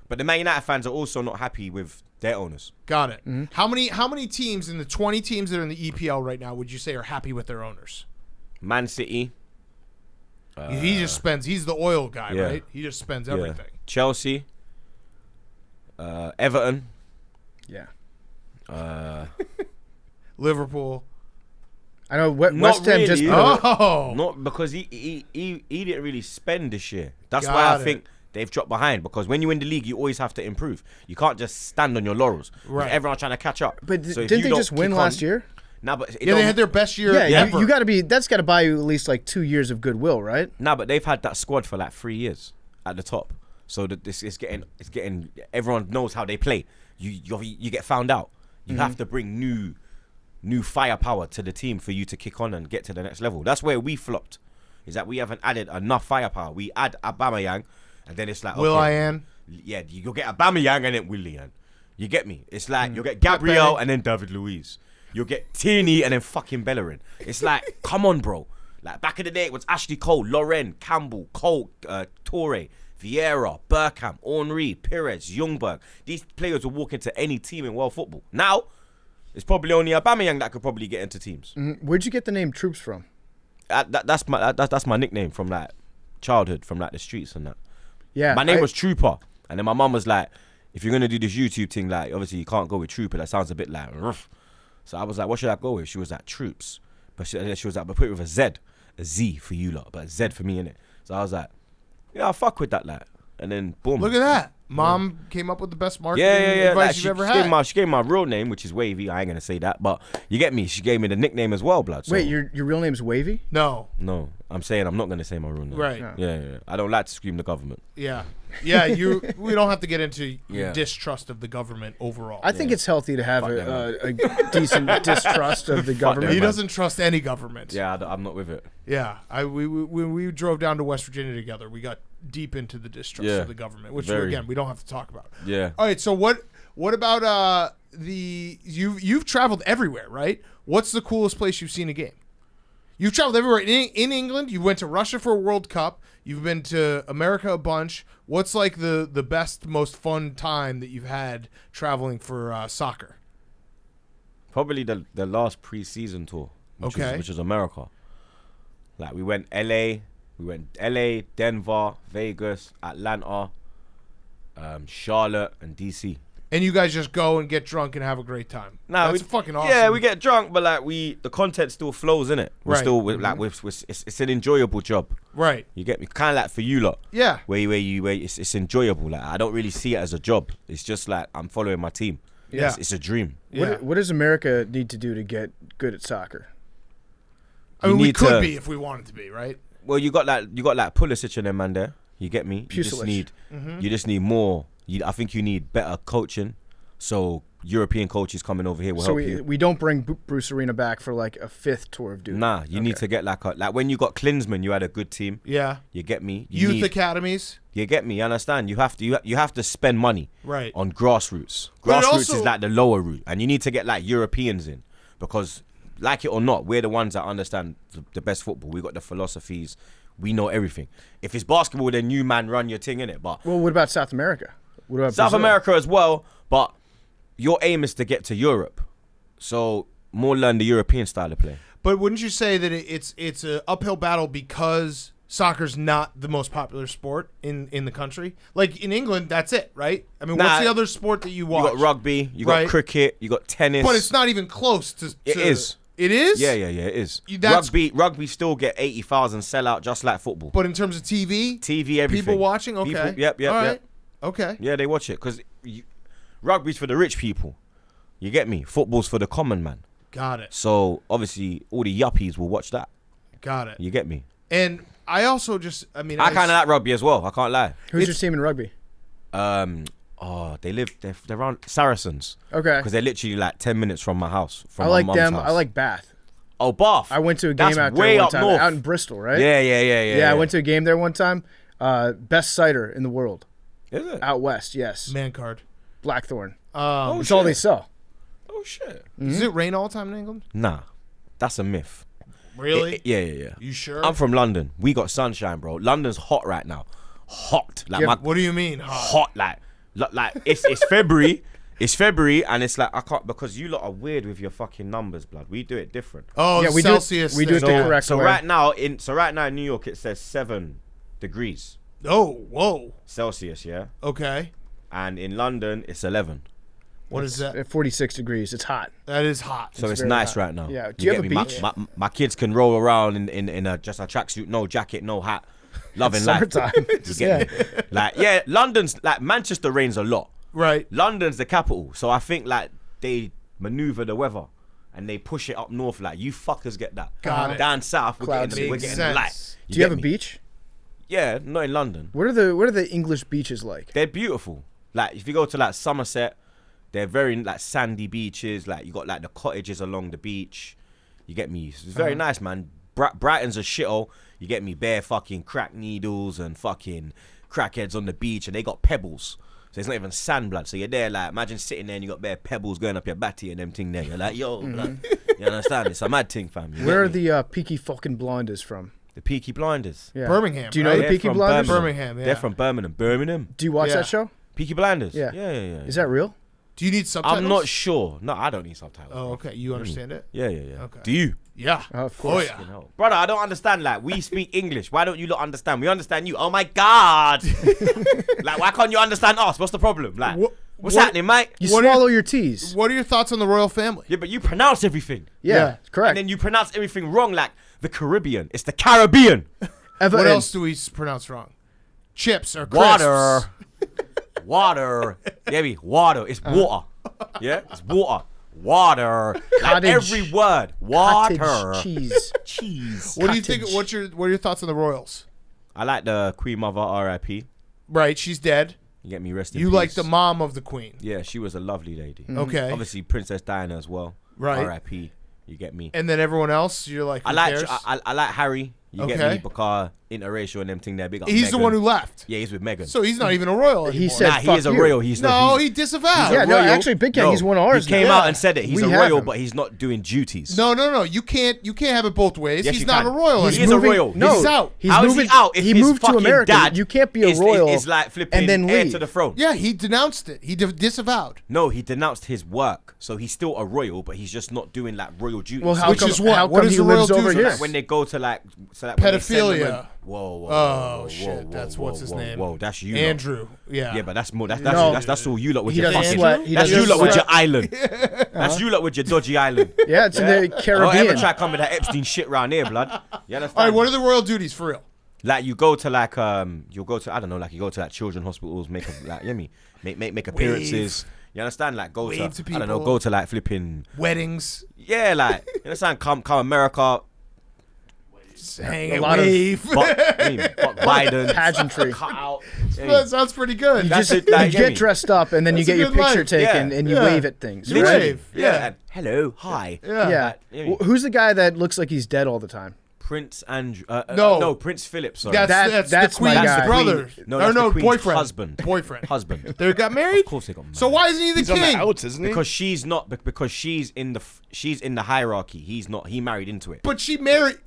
but the Man United fans are also not happy with their owners. Got it. Mm-hmm. How many teams in the 20 teams that are in the EPL right now would you say are happy with their owners? Man City, He just spends. He's the oil guy, yeah. right? He just spends everything. Chelsea, Everton, Yeah. Liverpool. I know West Not Ham just really. put Oh, not because he didn't really spend this year. That's Got why I it. think they've dropped behind because when you win the league, you always have to improve. You can't just stand on your laurels. Right. Everyone's trying to catch up. But So if didn't you they don't just win kick last on- year? Nah, but Yeah, they had their best year Yeah, ever. you got to be. That's got to buy you at least like 2 years of goodwill, right? Nah, but they've had that squad for like 3 years at the top. So that this is getting everyone knows how they play. You get found out. You have to bring new firepower to the team for you to kick on and get to the next level. That's where we flopped. Is that we haven't added enough firepower. We add Aubameyang, and then it's like Will.i.am. Yeah, you'll get Aubameyang and then Willian. You get me? It's like you'll get Gabriel and then David Luiz. You'll get Tierney and then fucking Bellerin. It's like, come on, bro. Like back in the day, it was Ashley Cole, Loren, Campbell, Cole, Torre, Vieira, Bergkamp, Henry, Perez, Ljungberg. These players will walk into any team in world football. Now, it's probably only Aubameyang that could probably get into teams. Where'd you get the name Troopz from? That's my nickname from like childhood, from like the streets and that. Yeah, My name was Trooper, and then my mum was like, if you're gonna do this YouTube thing, like obviously you can't go with Trooper. That sounds a bit like rough. So I was like, what should I go with? She was like Troopz, but she was like, but put it with a Z for you lot, but a Z for me innit. So I was like, yeah, I'll fuck with that, like. And then boom. Look at that. Mom came up with the best marketing Yeah. advice Like, you've ever had. She gave my real name, which is Wavy. I ain't gonna say that, but you get me. She gave me the nickname as well, blood. So Wait, your real name's Wavy? No. no, I'm saying I'm not gonna say my real name. Right. Yeah. I don't like to scream the government. Yeah. Yeah, we don't have to get into your distrust of the government overall. I think it's healthy to have a decent distrust of the government. He doesn't trust any government. Yeah, I'm not with it. Yeah. When we drove down to West Virginia together, we got deep into the distrust of the government, which again we don't have to talk about. Yeah. All right. So what about you've traveled everywhere, right? What's the coolest place you've seen a game? You've traveled everywhere in England. You went to Russia for a World Cup. You've been to America a bunch. What's like the best, most fun time that you've had traveling for soccer? Probably the last pre-season tour, which was America. Like we went LA, Denver, Vegas, Atlanta, Charlotte, and DC. And you guys just go and get drunk and have a great time. That's fucking awesome. Yeah, we get drunk, but like the content still flows in it. We're Right. still it's an enjoyable job. Right. You get me? Kind of like for you lot. Yeah. Where it's enjoyable. Like I don't really see it as a job. It's just like I'm following my team. Yeah. It's a dream. Yeah. What does America need to do to get good at soccer? I mean, You we need could to- be if we wanted to be, right? Well, you got like Pulisic and them man there. You get me? You just Pusilich. need more. I think you need better coaching. So European coaches coming over here will So help you. we don't bring Bruce Arena back for like a 5th tour of duty. Nah, you need to get like when you got Klinsmann, you had a good team. Yeah. You get me? Youth academies. You get me? You understand? You have to spend money Right. on grassroots. But Grassroots also- is like the lower route, and you need to get like Europeans in because, like it or not, we're the ones that understand the best football. We got the philosophies. We know everything. If it's basketball, then you man run your thing in it. But Well, what about South America? What about South Brazil? America as well. But your aim is to get to Europe, so more learn the European style of play. But wouldn't you say that it's an uphill battle because soccer's not the most popular sport in the country? Like in England, that's it, right? I mean, Nah, what's the other sport that you watch? You got rugby, you got Right. cricket, you got tennis. But it's not even close to. It is. It is? Yeah, it is. That's- Rugby still get 80,000 sellout just like football. But in terms of TV, TV, everything. people watching? Okay. People, yep. All right. Okay. Yeah, they watch it because rugby's for the rich people. You get me? Football's for the common man. Got it. So obviously all the yuppies will watch that. Got it. You get me? And I also just, I mean, I kind of like rugby as well. I can't lie. Who's your team in rugby? They're around Saracens Okay. because they're literally like 10 minutes from my house. From I my like mum's them. house. I like Bath. Oh, Bath. I went to a That's game out way there one up time. north. Out in Bristol, right? Yeah. Yeah, I went to a game there one time. Best cider in the world. Is it? Out west, yes. man card. Blackthorn. Oh, It's all they shit. sell. Oh shit. Does it rain all the time in England? Nah, that's a myth. Really? Yeah. You sure? I'm from London. We got sunshine, bro. London's hot right now. Hot. Like Yeah, my What do you mean? hot. Like it's February. It's February, and it's like I can't because you lot are weird with your fucking numbers, blood. We do it different. Oh, Yeah, the we do it- Celsius. we do it thing. the correct So way. right now in New York it says 7 degrees Oh, whoa. Celsius, yeah, Okay. and in London it's 11. What is that? At 46 degrees. It's hot. That is hot. So it's very nice hot. right now. Yeah. Do you have get a me? beach? My kids can roll around in just a tracksuit, no jacket, no hat. loving life. Summertime. You get me? Like, yeah, London's like Manchester rains a lot. Right. London's the capital, so I think like they maneuver the weather and they push it up north. Like, you fuckers get that. Got it. Down south, we're getting Makes the light. sense. Do you have get a me? beach? Yeah, not in London. What are the English beaches like? They're beautiful. Like, if you go to like Somerset, they're very like sandy beaches. Like, you got like the cottages along the beach. You get me? It's very nice, man. Brighton's a shithole. You get me? Bare fucking crack needles and fucking crackheads on the beach, and they got pebbles. So it's not even sand, blood. So you're there, like, imagine sitting there and you got bare pebbles going up your batty and them thing there. You're like, yo, blood. You understand? It's a mad thing, fam. You Where are get me? the Peaky fucking Blinders from? The Peaky Blinders? Yeah. Birmingham, Do you know right? the They're Peaky from Blinders? Birmingham, yeah. They're from Birmingham. Do you watch Yeah. that show? Peaky Blinders? Yeah. Yeah. Is that real? Do you need subtitles? I'm not sure. No, I don't need subtitles. Oh, okay. You understand it? Yeah. Okay. Do you? Yeah. Of Oh, course. yeah. You know. Brother, I don't understand. Like, we speak English. Why don't you not understand? We understand you. Oh my God. Like, why can't you understand us? What's the problem? Like, what's happening, mate? You What are- swallow your T's. What are your thoughts on the royal family? Yeah, but you pronounce everything. Yeah, correct. And then you pronounce everything wrong, like the Caribbean. It's the Caribbean. What else do we pronounce wrong? Chips or crisps? Water. Water. Yeah, water. It's water. Yeah, it's water. Water. Like Cottage. every word. Water. Cottage cheese. Cheese. What do you think? Cottage. What are your thoughts on the royals? I like the Queen Mother, R.I.P. Right, she's dead. You get me, rest in You peace. like the mom of the queen. Yeah, she was a lovely lady. Okay. Obviously, Princess Diana as well. Right. R.I.P. You get me. And then everyone else, you're like, who I like cares? I like Harry. You get Okay. me, because interracial and them thing there. Big up He's the Meghan. one who left. Yeah, he's with Megan. So he's not even a royal anymore. He said, Nah, he fuck is a you. royal. He's no, not. he disavowed. Yeah, no, royal. actually, Big Ken, he's one of ours He came now. out and said it. He's We a have royal, him. but he's not doing duties. No. You can't have it both ways. Yes, he's you not can. a royal He anymore. is a royal. No, He's out. He's How is moving, he out if he his moved to fucking America. dad You can't be a royal is like flipping and then heir leave. to the throne. Yeah, he denounced it. He disavowed. No, he denounced his work, so he's still a royal, but he's just not doing like royal duties. Well, how Which come, is what? how What come is he the royal lives over duties? here? Like when they go to like when they send them Pedophilia. Whoa. Oh, shit. That's what's his name. Whoa, that's you. lot. Andrew. Yeah. Yeah, but that's more. That's No. that's all you lot with He your doesn't fucking. sweat. He That's doesn't you lot with sweat. your island. That's you lot with your dodgy island. Yeah, it's in the Don't Caribbean. ever try to come with that Epstein shit round here, blood. You understand? All right, what are the royal duties for real? Like you go to like you'll go to I don't know, like you go to like children's hospitals, make a, like make appearances. You understand? Like go Wave to to I don't know, people. go to like flipping Weddings. yeah, like you understand? Come America. Hang A and lot of wave. Fuck Biden. Pageantry. Cut out. That sounds pretty good. You That's just it, like, you get get me? dressed up and then you That's get a your good picture life. taken Yeah. and you Yeah. wave at things. You right? wave. Yeah. Yeah. And hello, hi. Yeah. Yeah. Yeah. Who's the guy that looks like he's dead all the time? Prince Andrew. No. Prince Philip. Sorry. That's That's the my queen's guy. brother. No, or that's no, the queen's boyfriend. husband. Boyfriend. Husband. They got married? Of course they got married. So why isn't he the He's on the king? outs, isn't he? Because she's not. Because she's in the hierarchy. He's not. He married into it. But she married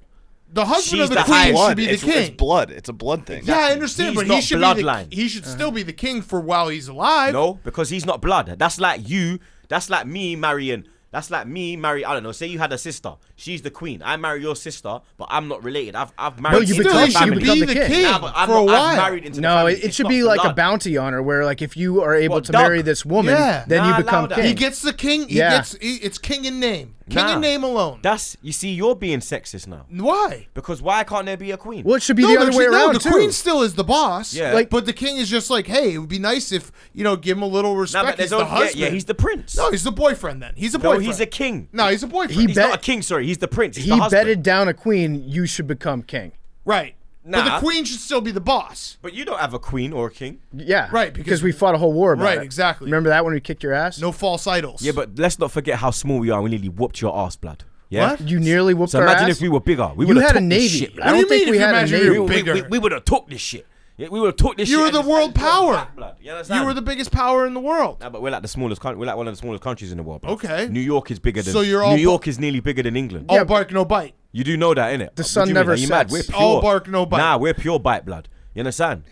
the husband She's of the the queen highest. should blood. be the It's king. blood. It's a blood thing. Yeah, I understand, He's but not he should bloodline. be he should still be the king for while he's alive. No, because he's not blood. That's like you. That's like me marrying. That's like me marry. I don't know. Say you had a sister. She's the queen. I marry your sister, but I'm not related. I've married. you into become- that you family. become the the king. king Nah, but I'm for a not, while. I've married into the No, family. it It's should not be like a blood. bounty on her where like if you are able What, to dog? marry this woman, Yeah. then Nah, you allow become that. king. He gets the king. He Yeah. gets it's king in name. King Nah. in name alone. That's you see, you're being sexist now. Why? Because why can't there be a queen? Well, it should be No, the other way around the too. queen still is the boss. Yeah. Like, but the king is just like, hey, it would be nice if give him a little Nah, respect. but He's there's the only, yeah, husband. yeah, he's the prince. No, he's the boyfriend. Then he's a No, boyfriend. he's a king. No, he's a boyfriend. He He's bet- not a king. Sorry, he's the prince. He's He the husband. betted down a queen. You should become king. right. But Nah. the queen should still be the boss. But you don't have a queen or a king. Yeah, Right, because- because we fought a whole war about Right, it. exactly. Remember that when we kicked your ass? No false idols. Yeah, but let's not forget how small we are. We nearly whooped your ass, blood. Yeah. What? You nearly whooped So our imagine ass? if we were bigger. We You would have had a took navy. this shit, What blood. I do don't you think mean we if you had a imagine navy. you were bigger? We would have took this shit. Yeah, we would have took this You shit. were the and world just- power. Blood. You understand? You were the biggest power in the world. Nah, but we're like the smallest country. We're like one of the smallest countries in the world. Bro. Okay. New York is bigger than. So you're all New York is nearly bigger than England. All bark, no bite. You do know that, innit? The What sun do you never mean? Are you mad? sets. We're pure. All bark, no bite. Nah, we're pure bite, blood. You understand?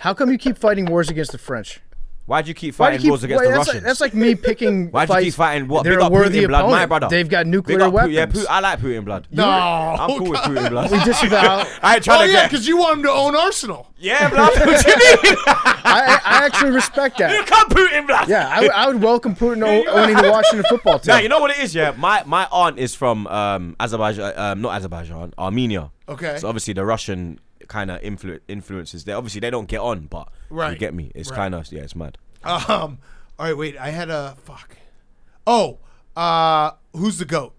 How come you keep fighting wars against the French? Why'd you keep Why do fighting you wars against the that's Russians? Like, that's like me picking Why'd you fights. keep fighting what? They're Big a up worthy Putin, blood, my opponent. brother. They've got Big nuclear up weapons. Yeah, I like Putin, blood. No. I'm cool with Putin, blood. We disavow. I ain't trying Oh to yeah, get. because you want him to own Arsenal. Yeah, blood. What you mean? I actually respect You that. come Putin, blood. Yeah, I would welcome Putin owning the Washington football team. Nah, you know what it is, yeah? My aunt is from Azerbaijan, not Azerbaijan, Armenia. Okay. So obviously the Russian kind of influences there. Obviously, they don't get on, but Right. you get me. It's Right. kind of it's mad. All right, wait. I had a fuck. Who's the GOAT?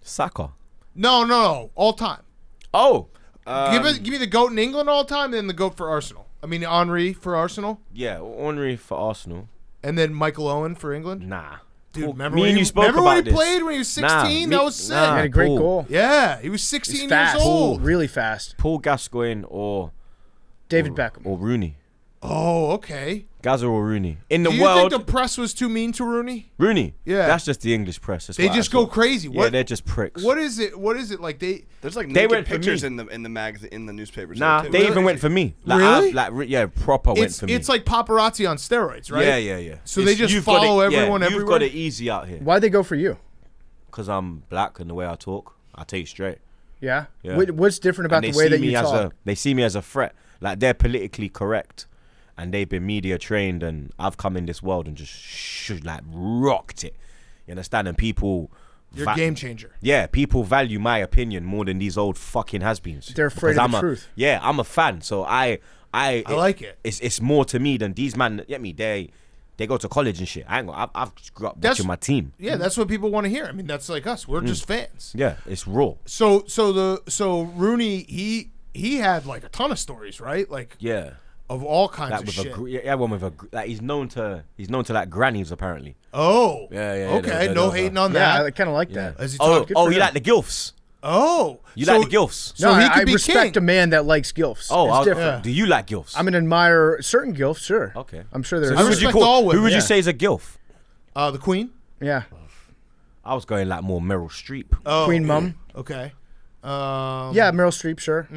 Saka. No. All time. Oh, Give me the GOAT in England all time, and then the GOAT for Arsenal. I mean, Henry for Arsenal, yeah, Henry for Arsenal. and then Michael Owen for England. Nah, Dude, Paul- remember me when and he, you spoke remember when about he this. played when he was 16? Nah, That was sick. nah. He had a great Paul. goal. Yeah, he was He's 16 fast. years old. Really fast. Paul Gascoigne or David Beckham. or Rooney. Oh, okay. Gazza or Rooney in the Do you world. think the press was too mean to Rooney? Rooney. Yeah. that's just the English press. That's They what just I go thought. crazy. Yeah, What? they're just pricks. What is it? What is it like? There's like They naked went for pictures me. in the newspapers. Nah, there, too. they Really? even went for me. Like, Really? proper went It's for me. it's like paparazzi on steroids, right? Yeah. So they just you've got follow it, everyone You've everywhere? got it easy out here. Why'd they go for you? Because I'm black and the way I talk, I take straight. Yeah. Yeah. What's different about And the way that you as talk? they see me as a threat. Like they're politically correct, and they've been media trained, and I've come in this world and just rocked it. You understand? And people, You're a game changer. yeah, people value my opinion more than these old fucking has-beens. They're afraid Because of the I'm truth. Yeah, I'm a fan, so I like it. It's more to me than these man. Get me? They go to college and shit. I've grew up That's- watching my team. Yeah, that's what people want to hear. I mean, that's like us. We're just fans. Yeah, it's raw. So Rooney, he had like a ton of stories, right? Like Yeah. of all kinds Like of with shit. one with a like he's known to like grannies apparently. Oh, Yeah. Okay, no hating on Yeah, I that. kind of like Yeah. that. As he Oh, talked- you like the gilfs? Oh, You so- like the gilfs? So no, he could I be respect king. a man that likes gilfs. Oh, it's different. do you like gilfs? I'm an admirer certain gilfs, sure. Okay. I'm sure So there's. I who would you respect all women, Who would yeah. you say is a gilf? The Queen. Yeah. I was going like more Meryl Streep. Oh, Queen Mum. Okay. Yeah, Meryl Streep, sure.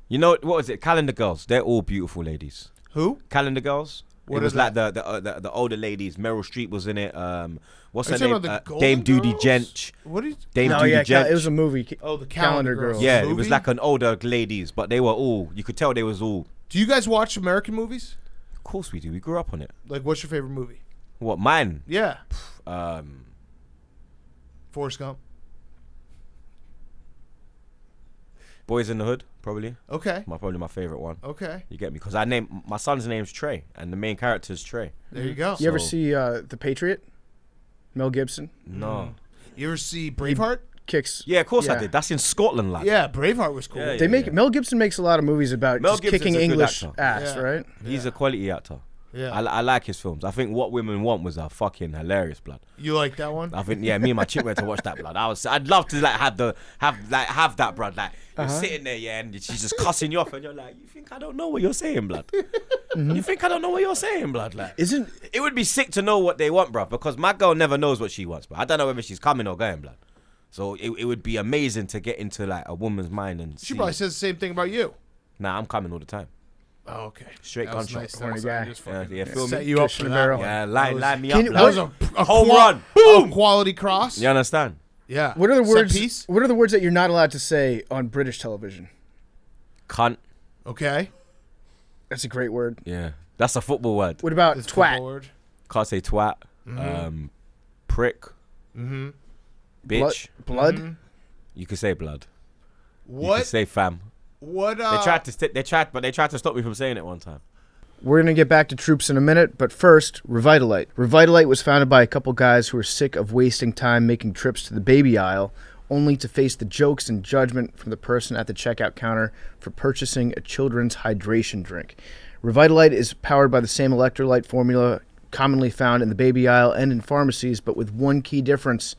You know what was it? Calendar girls. They're all beautiful ladies. Who? Calendar girls. What it was is like the older ladies. Meryl Streep was in it. What's Are her you name? talking about the Dame Golden Judi Girls? Dench. What is? Dame No, Judi yeah, Dench. it was a movie. Oh, the Calendar Calendar Girls. Girls. Yeah, movie? it was like an older ladies, but they were all. You could tell they was all. Do you guys watch American movies? Of course we do. We grew up on it. Like, what's your favorite movie? What mine? Yeah, Um, Forrest Gump. Boys in the Hood, probably. Okay. Probably my favorite one. Okay. You get me? Because my son's name's Trey, and the main character is Trey. There you go. You ever So- see The Patriot? Mel Gibson No. You ever see Braveheart? kicks. Yeah, of course I Yeah. did. That's in Scotland, lad. Yeah, Braveheart was cool. Yeah, They make Mel Gibson makes a lot of movies about Mel just Gibson's kicking a good English actor. ass, Yeah. right? He's a quality actor. Yeah. I like his films. I think What Women Want was a fucking hilarious, blood. You like that one? I think me and my chick went to watch that, blood. I'd love to like have that, blood. Like you're sitting there, yeah, and she's just cussing you off, and you're like, you think I don't know what you're saying, blood? You think I don't know what you're saying, blood? Like, Isn't it would be sick to know what they want, bruv, because my girl never knows what she wants, but I don't know whether she's coming or going, blood. So it would be amazing to get into like a woman's mind and She see. probably says the same thing about you. Nah, I'm coming all the time. Oh, okay. Straight That was gunshot. nice. That Corny was guy. just Yeah, fucking yeah, feel set me? you up Fish for in a that barrel. one. Yeah, That line me Can up. you- blood. That was a Home qua- run. a Boom. quality cross. You understand? Yeah. what are the Set words? piece? What are the words that you're not allowed to say on British television? Cunt. Okay. That's a great word. Yeah, that's a football word. What about This twat? football word. Can't say twat. Prick. Mm-hmm. Bitch. Blood? You can say blood. You can What? say fam. What? They tried to stop me from saying it one time. We're going to get back to Troopz in a minute, but first, Revitalite. Revitalite was founded by a couple guys who were sick of wasting time making trips to the baby aisle, only to face the jokes and judgment from the person at the checkout counter for purchasing a children's hydration drink. Revitalite is powered by the same electrolyte formula commonly found in the baby aisle and in pharmacies, but with one key difference.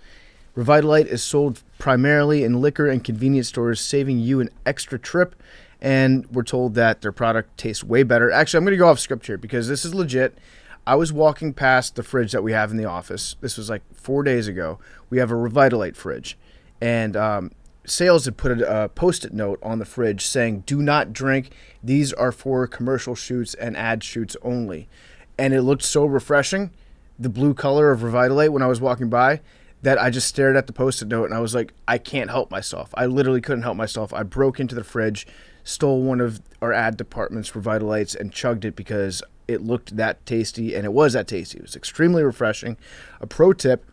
Revitalite is sold primarily in liquor and convenience stores, saving you an extra trip. And we're told that their product tastes way better. Actually, I'm going to go off script here because this is legit. I was walking past the fridge that we have in the office. This was like 4 days ago. We have a Revitalite fridge. And sales had put a Post-it note on the fridge saying, "Do not drink. These are for commercial shoots and ad shoots only." And it looked so refreshing, the blue color of Revitalite when I was walking by, that I just stared at the Post-it note and I was like, I can't help myself. I literally couldn't help myself. I broke into the fridge, stole one of our ad department's Revitalites and chugged it because it looked that tasty, and it was that tasty. It was extremely refreshing. A pro tip,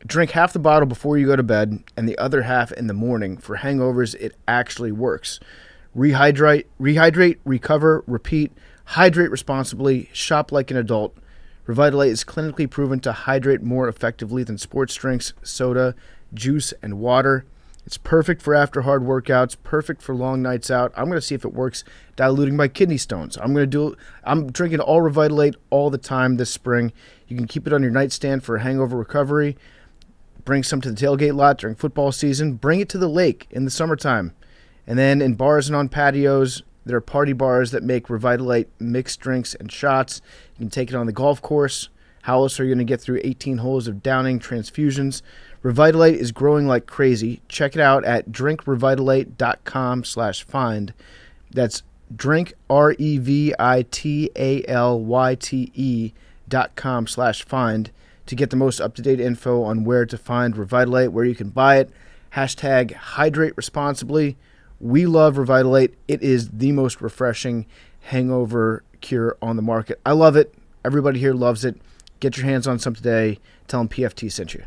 drink half the bottle before you go to bed and the other half in the morning. For hangovers, it actually works. Rehydrate, recover, repeat. Hydrate responsibly. Shop like an adult. Revitalite is clinically proven to hydrate more effectively than sports drinks, soda, juice, and water. It's perfect for after hard workouts, perfect for long nights out. I'm going to see if it works diluting my kidney stones. I'm drinking all Revitalite all the time this spring. You can keep it on your nightstand for hangover recovery. Bring some to the tailgate lot during football season. Bring it to the lake in the summertime. And then in bars and on patios, there are party bars that make Revitalite mixed drinks and shots. You can take it on the golf course. How else are you going to get through 18 holes of downing transfusions? Revitalite is growing like crazy. Check it out at drinkrevitalite.com/find. That's drink, REVITALYTE.com/find to get the most up-to-date info on where to find Revitalite, where you can buy it. Hashtag hydrate responsibly. We love Revitalite. It is the most refreshing hangover cure on the market. I love it. Everybody here loves it. Get your hands on some today. Tell them PFT sent you.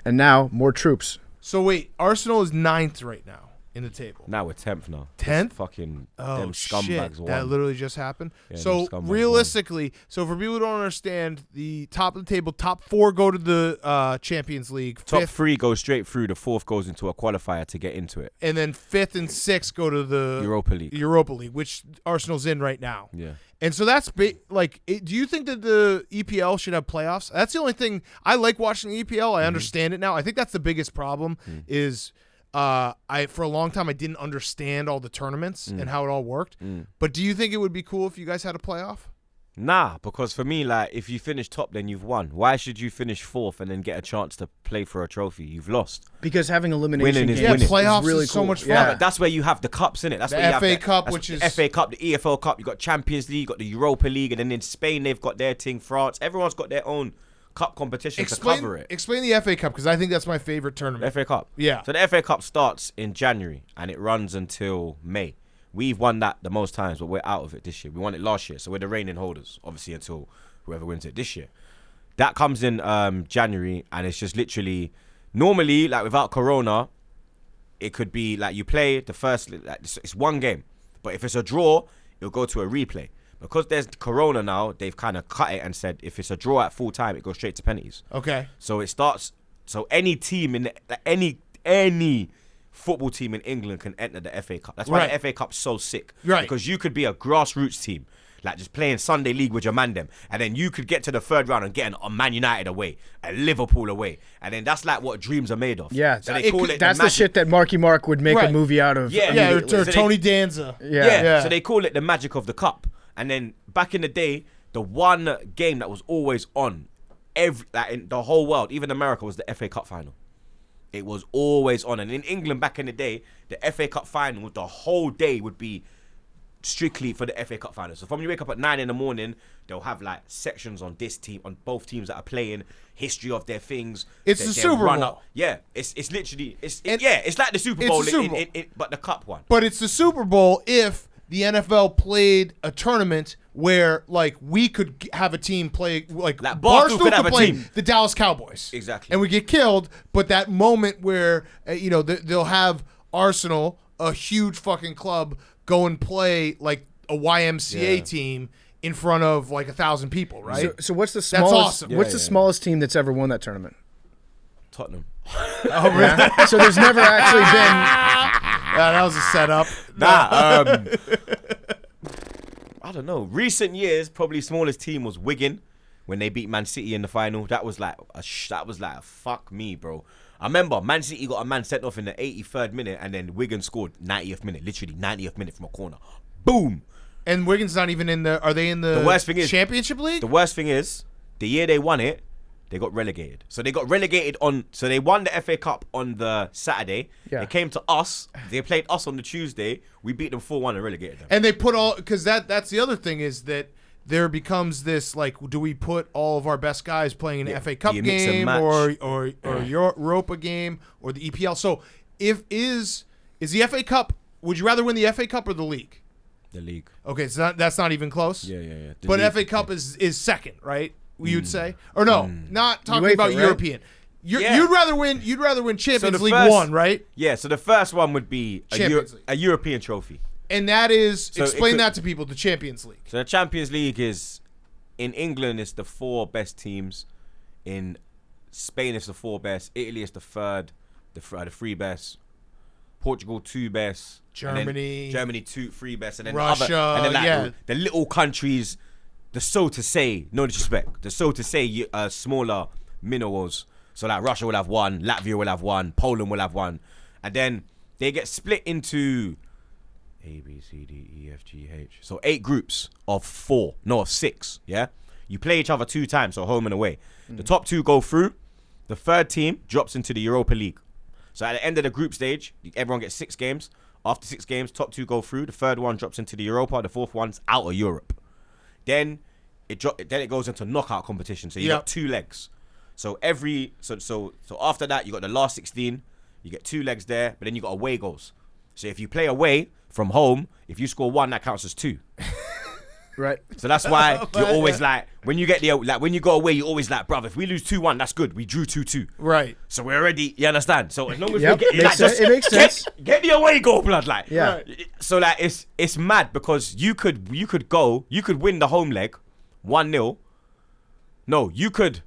And now, more Troopz. So wait, Arsenal is 9th right now in the table. Now we're 10th now. 10th? Fucking Oh, them scumbags shit. won. That literally just happened. Yeah, So them scumbags realistically, so for people who don't understand, the top of the table, top 4 go to the Champions League. Top 5th, 3 go straight through. The 4th goes into a qualifier to get into it. and then 5th and 6th go to the Europa League. Europa League, which Arsenal's in right now. Yeah. And so that's do you think that the EPL should have playoffs? That's the only thing. I like watching the EPL. I understand it now. I think that's the biggest problem is for a long time I didn't understand all the tournaments and how it all worked. But do you think it would be cool if you guys had a playoff? Nah, because for me, like, if you finish top, then you've won. Why should you finish 4th and then get a chance to play for a trophy? You've lost. Because having elimination Winning is games winning. Playoffs really is so cool. much fun. Yeah, but that's where you have the cups, innit? That's The where you have FA Cup, which the is- FA Cup, the EFL Cup. You got Champions League, you got the Europa League, and then in Spain they've got their thing. France, everyone's got their own cup competition to cover it. Explain the FA Cup because I think that's my favorite tournament. FA Cup. Yeah. So the FA Cup starts in January and it runs until May. We've won that the most times, but we're out of it this year. We won it last year, so we're the reigning holders, obviously, until whoever wins it this year. That comes in January, and it's just literally, normally, like without Corona, it could be like you play the first, like, it's one game. But if it's a draw, it'll go to a replay. Because there's Corona now, they've kind of cut it and said if it's a draw at full time, it goes straight to penalties. Okay. So it starts. So any team in any football team in England can enter the FA Cup. That's why Right. the FA Cup's so sick. Right. Because you could be a grassroots team, like just playing Sunday League with your man them, and then you could get to the 3rd round and get a Man United away, a Liverpool away, and then that's like what dreams are made of. Yeah, So they call it that's the magic. shit that Marky Mark would make Right. a movie out of. Yeah. Yeah, immediately. or So they- Tony Danza. Yeah. So they call it the magic of the cup. And then back in the day, the one game that was always on in the whole world, even America, was the FA Cup final. It was always on. And in England back in the day, the FA Cup final, the whole day would be strictly for the FA Cup final. So from when you wake up at 9 in the morning, they'll have like sections on this team, on both teams that are playing, history of their things. It's their the Super run Bowl. up. Yeah, it's literally, it's And like the Super it's Bowl, the Super Bowl. but the cup one. But it's the Super Bowl if the NFL played a tournament where, like, we could have a team play, like Barstool could have a play team. the Dallas Cowboys. Exactly. And we get killed, but that moment where, they'll have Arsenal, a huge fucking club, go and play, like, a YMCA Yeah. team in front of, like, 1,000 people, right? So what's the smallest? awesome. What's Yeah, the yeah. smallest team that's ever won that tournament? Tottenham. Yeah. So there's never actually been. That was a setup. I don't know. Recent years, probably smallest team was Wigan when they beat Man City in the final. That was like a fuck me, bro. I remember Man City got a man sent off in the 83rd minute, and then Wigan scored 90th minute, literally 90th minute from a corner. Boom. And Wigan's not even in the. Are they in the worst thing is- Championship League? The worst thing is, the year they won it, they got relegated. So they got relegated so they won the FA Cup on the Saturday. Yeah. They came to us. They played us on the Tuesday. We beat them 4-1 and relegated them. And they put all, because that's the other thing is that there becomes this, like, do we put all of our best guys playing an FA Cup do you mix and game match? or Europa game or the EPL? So is the FA Cup? Would you rather win the FA Cup or the league? The league. Okay, so that's not even close. Yeah. The But league. FA Cup is second, right? You'd say, or no, not talking UEFA, about right? European. Yeah. You'd rather win Champions the League first- 1, right? Yeah, so the first one would be Champions League. a European trophy. And that is, So explain that to people, the Champions League. So the Champions League is, in England, it's the 4 best teams. In Spain, it's the 4 best. Italy is the 3rd, the 3 best. Portugal 2 best. Germany 3 best. And then Russia, the little countries, the so to say, no disrespect, the so to say smaller minerals. So like Russia will have 1, Latvia will have 1, Poland will have 1. And then they get split into A, B, C, D, E, F, G, H. So 8 groups of 6, yeah? You play each other 2 times, so home and away. The top 2 go through. The 3rd team drops into the Europa League. So at the end of the group stage, everyone gets 6 games. After 6 games, top 2 go through. The 3rd one drops into the Europa. The 4th one's out of Europe. Then it goes into knockout competition. So you got 2 legs. So after that, you got the last 16. You get 2 legs there, but then you got away goals. So if you play away from home, if you score 1, that counts as 2. Right. So that's why you're always like, when you get when you go away, you're always like, bruv, if we lose 2-1, that's good. We drew 2-2. Right. So we're already, you understand? So as long as Yep, we get makes sense. It makes sense. Get the away goal, blood, like. Yeah. Right. So like it's mad because you could win the home leg 1-0. No, you could.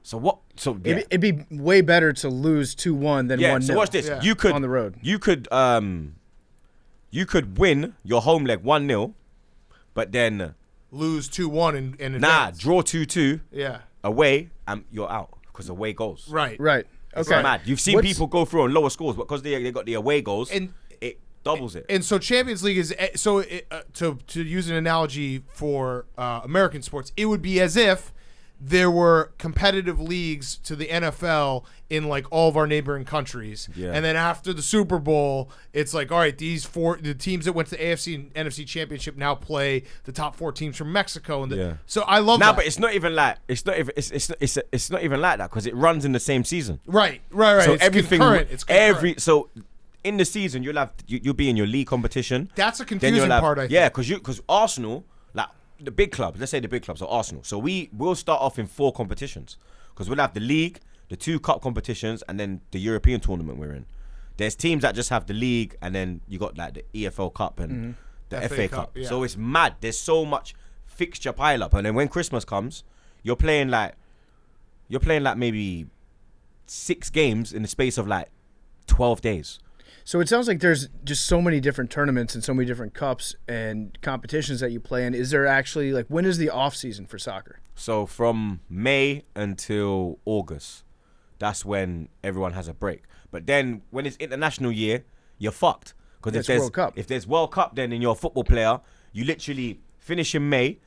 So what? So yeah. It'd be way better to lose 2-1 than 1-0. So watch this. Yeah. You could on the road. You could win your home leg 1-0, but then Lose 2-1 in advance. draw 2-2 Yeah. away, and you're out because away goals. Right. Right. It's Okay. mad. You've seen people go through on lower scores, but because they got the away goals, And it doubles it. And so Champions League is to use an analogy for American sports, it would be as if there were competitive leagues to the NFL in like all of our neighboring countries. Yeah. And then after the Super Bowl, it's like, all right, the teams that went to the AFC and NFC Championship now play the top 4 teams from Mexico. And so I love that. But it's not even like it's not even like that because it runs in the same season. Right. So It's everything concurrent. It's concurrent. so in the season you'll be in your league competition. That's a Then confusing you'll have, part, I think. Yeah, because Arsenal, like the big clubs, let's say the big clubs are Arsenal. So we'll start off in 4 competitions because we'll have the league, the 2 cup competitions, and then the European tournament we're in. There's teams that just have the league, and then you got like the EFL Cup and the FA Cup. yeah. So it's mad. There's so much fixture pile up, and then when Christmas comes, you're playing like maybe 6 games in the space of like 12 days. So it sounds like there's just so many different tournaments and so many different cups and competitions that you play in. Is there actually, like, when is the off season for soccer? So from May until August, that's when everyone has a break. But then when it's international year, you're fucked. Because if there's World Cup, then in your football player, you literally finish in May,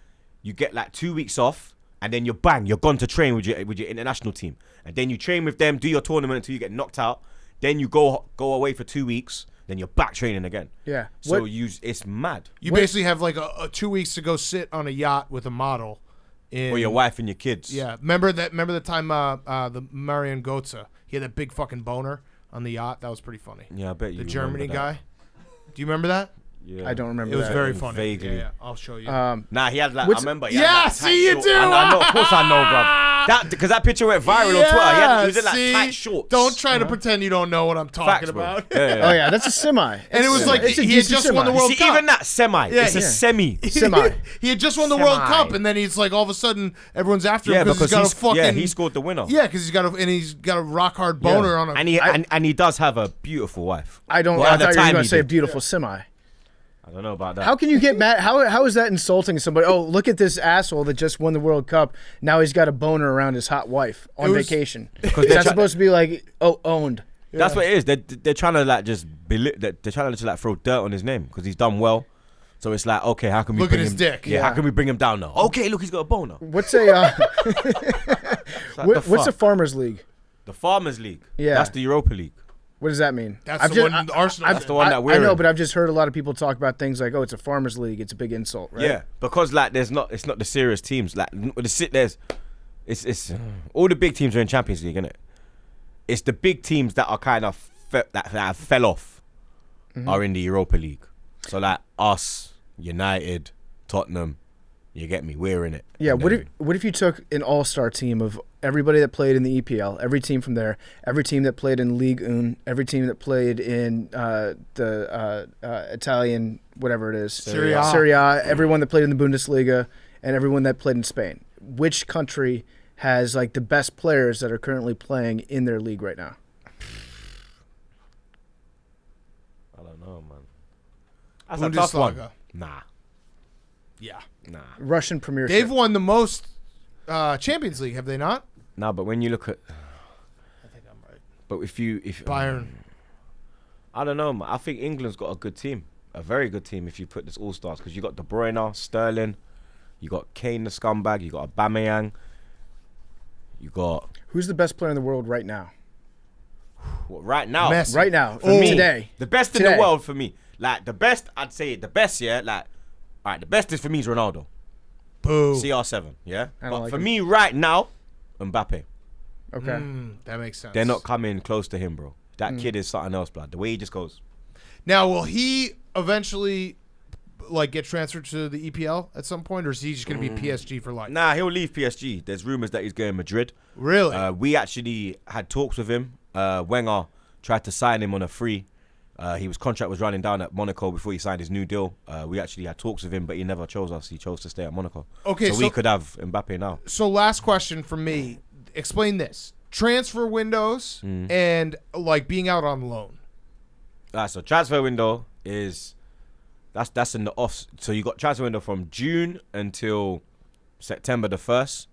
you get like 2 weeks off, and then you're gone to train with your international team. And then you train with them, do your tournament until you get knocked out. Then you go away for 2 weeks. Then you're back training again. Yeah. So it's mad. You basically have like a 2 weeks to go sit on a yacht with a model. Or your wife and your kids. Yeah. Remember the time the Marian Götze, he had that big fucking boner on the yacht? That was pretty funny. Yeah, I bet you. The Germany remember guy. Do you remember that? Yeah. I don't remember It was that. very funny. Vaguely. Yeah, I'll show you. Nah, he had like, I What's- remember. He Yeah, had, like, see, tight you short- do. I know, of course I know, bro. Because that picture went viral on Twitter. He was in like see? tight shorts. Don't try to pretend you don't know what I'm talking Facts, bro. about. Yeah. Oh, yeah, that's a semi. And it was like It's a he had decent just won the semi. World See, Cup. even that semi. Yeah, It's a yeah. semi. Semi. He had just won the World Semi. Cup, and then he's like, all of a sudden, everyone's after him Yeah, because because he's got a fucking he scored the winner. Yeah, because he's got a rock hard boner on a. And he does have a beautiful wife. I don't. Well, I at the thought you were time going he to say did. beautiful semi. I don't know about that. How can you get mad? How is that insulting somebody? Oh, look at this asshole that just won the World Cup. Now he's got a boner around his hot wife on vacation. Because that's supposed to be like owned. That's what it is. They're trying to like just they're trying to just like throw dirt on his name because he's done well. So it's like, okay, how can we Look bring at his him? dick. Yeah, how can we bring him down now? Okay, look, he's got a boner. What's a Like, what's a farmers league? The Farmers League? Yeah. That's the Europa League. What does that mean? That's the one Arsenal. That's the one that we're I know, in. but I've just heard a lot of people talk about things like, oh, it's a farmers league. It's a big insult, right? Yeah, because like it's not the serious teams. Like it's all the big teams are in Champions League, isn't it? It's the big teams that are kind of that have fell off are in the Europa League. So like us, United, Tottenham, You get me? We're in it. Yeah. And What if you took an all-star team of everybody that played in the EPL, every team from there, every team that played in Ligue 1, every team that played in the Italian, whatever it is, Serie A. Serie A, everyone that played in the Bundesliga, and everyone that played in Spain. Which country has like the best players that are currently playing in their league right now? I don't know, man. That's a tough one. Nah. Yeah. Nah. Russian Premiership. They've won the most Champions League, have they not? Nah, but when you look at, I think I'm right. but if Bayern. I don't know, man. I think England's got a good team, a very good team. If you put this all stars, because you got De Bruyne, Sterling, you got Kane the scumbag, you got Aubameyang, you got Who's the best player in the world right now? what, right now. Messi. Right now, For me, today. the best in Today. the world for me. Like the best, I'd say the best. Yeah, like all right, the best is for me is Ronaldo. Boo. CR7. Yeah, I don't but like for him. me right now, Mbappe. Okay. That makes sense. They're not coming close to him, bro. That kid is something else, blood. The way he just goes. Now, will he eventually like get transferred to the EPL at some point, or is he just going to be PSG for life? Nah, he'll leave PSG. There's rumors that he's going Madrid. Really? We actually had talks with him. Wenger tried to sign him on a free. His contract was running down at Monaco before he signed his new deal. We actually had talks with him, but he never chose us. He chose to stay at Monaco. Okay, so we could have Mbappe now. So last question from me. Explain this. Transfer windows and like being out on loan. So transfer window is that's in the off. So you got transfer window from June until September the 1st,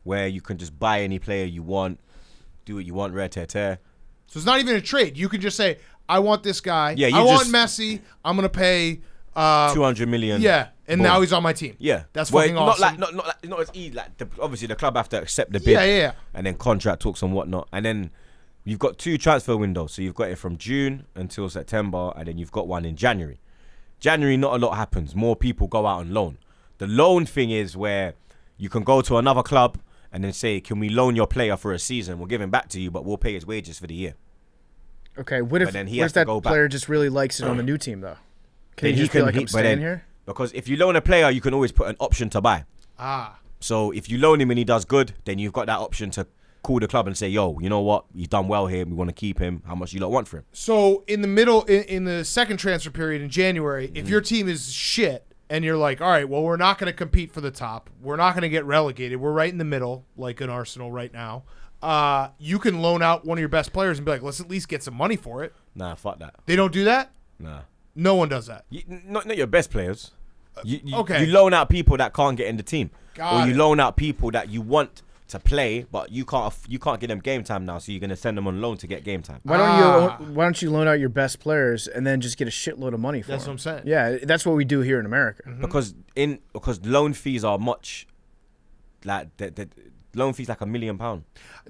where you can just buy any player you want, do what you want, rare tear tear. So it's not even a trade. You can just say, I want this guy. Yeah, I want just- Messi. I'm going to pay 200 million. Yeah, and Boom. now he's on my team. Yeah, That's Well, fucking awesome. Not as easy. Like obviously the club have to accept the bid. Yeah. And then contract talks and whatnot, and then you've got 2 transfer windows. So you've got it from June until September, and then you've got one in January. January, not a lot happens. More people go out on loan. The loan thing is where you can go to another club and then say, "Can we loan your player for a season? We'll give him back to you, but we'll pay his wages for the year." Okay. What if, then he what has if to that go back. player just really likes it on the new team though? Can Then he just be like, I'm but staying then- here? Because if you loan a player, you can always put an option to buy. So if you loan him and he does good, then you've got that option to call the club and say, "Yo, you know what? He's done well here. We want to keep him. How much do you lot want for him?" So in the middle, in the second transfer period in January, if your team is shit and you're like, all right, well, we're not going to compete for the top. We're not going to get relegated. We're right in the middle, like an Arsenal right now. You can loan out one of your best players and be like, let's at least get some money for it. Nah, fuck that. They don't do that? Nah, No one does that. not your best players. Okay. You loan out people that can't get in the team, Got or you it. loan out people that you want to play, but you can't get them game time now. So you're gonna send them on loan to get game time. Why don't you loan out your best players and then just get a shitload of money for That's them? what I'm saying. Yeah, that's what we do here in America. Because loan fees are much like the loan fees like £1 million.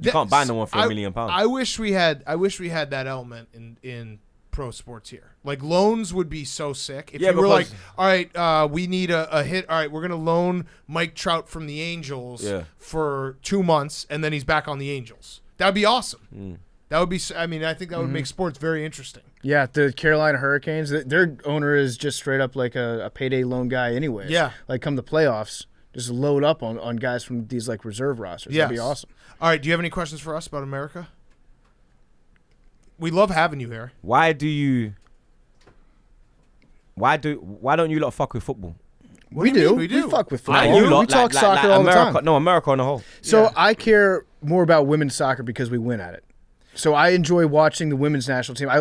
You can't buy no one for £1 million. I wish we had that element in pro sports here. Like loans would be so sick. If Yeah, you were like, because- all right, we need a hit. All right, we're gonna loan Mike Trout from the Angels for 2 months, and then he's back on the Angels. That'd be awesome. That would be. I mean, I think that would make sports very interesting. Yeah, the Carolina Hurricanes, their owner is just straight up like a payday loan guy anyways. Yeah. Like come the playoffs, just load up on guys from these like reserve rosters. That'd be awesome. All right, do you have any questions for us about America? We love having you here. Why don't you lot fuck with football? We do you do. mean? We do. We fuck with Like football. you lot, we talk like soccer all America, the time. No, America on the whole. So Yeah. I care more about women's soccer because we win at it. So I enjoy watching the women's national team. I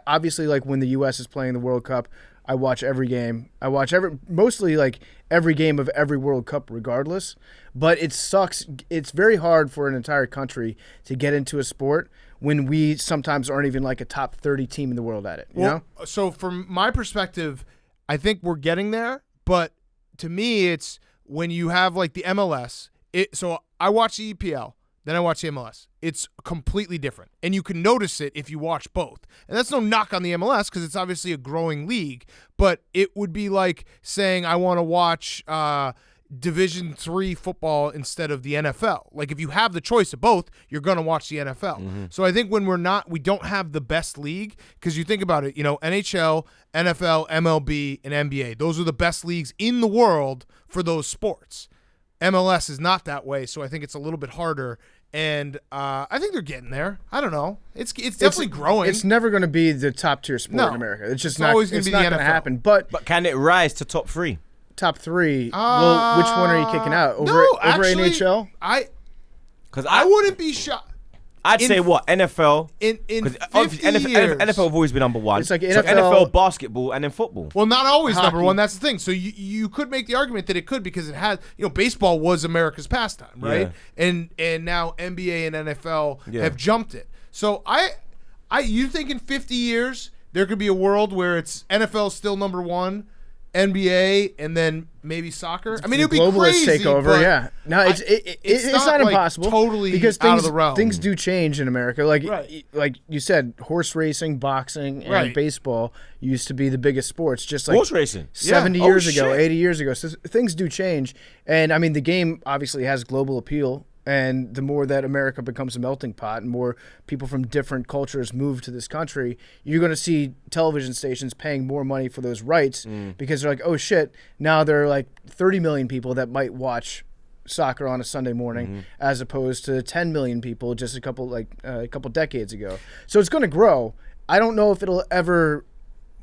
obviously like when the U.S. is playing the World Cup. I watch every game. I watch mostly like every game of every World Cup regardless. But it sucks. It's very hard for an entire country to get into a sport when we sometimes aren't even like a top 30 team in the world at it. You know? So from my perspective, I think we're getting there. But to me, it's when you have like the MLS. So I watch the EPL, then I watch the MLS. It's completely different. And you can notice it if you watch both. And that's no knock on the MLS because it's obviously a growing league. But it would be like saying I want to watch Division III football instead of the NFL. Like if you have the choice of both, you're going to watch the NFL. So I think when we don't have the best league, because you think about it, NHL, NFL, MLB, and NBA, those are the best leagues in the world for those sports. MLS is not that way, so I think it's a little bit harder. And I think they're getting there. I don't know. It's definitely growing. It's never going to be the top tier sport in America. It's just not always going to be the NFL. Gonna happen. But can it rise to top 3? Top 3. Well, which one are you kicking out? Over NHL? I Because I wouldn't be shocked. I'd say what? NFL. In 50 NFL, years. NFL have always been number 1. It's like so NFL, basketball, and then football. Well, not always Hockey. number 1. That's the thing. So you could make the argument that it could because it has, baseball was America's pastime, right? Yeah. And now NBA and NFL have jumped it. So you think in 50 years there could be a world where it's NFL still number 1, NBA, and then maybe soccer. I mean, it'd be globalist crazy. takeover. But Yeah, no, it's not like impossible. Totally because out of the realm. Things do change in America. Right. Like you said, horse racing, boxing, and Right. baseball used to be the biggest sports. Just like Horse racing. 70 Yeah. years Oh, ago, shit. 80 years ago. So things do change, and I mean the game obviously has global appeal. And the more that America becomes a melting pot and more people from different cultures move to this country, you're going to see television stations paying more money for those rights because they're like, oh, shit, now there are like 30 million people that might watch soccer on a Sunday morning as opposed to 10 million people just a couple decades ago. So it's going to grow. I don't know if it'll ever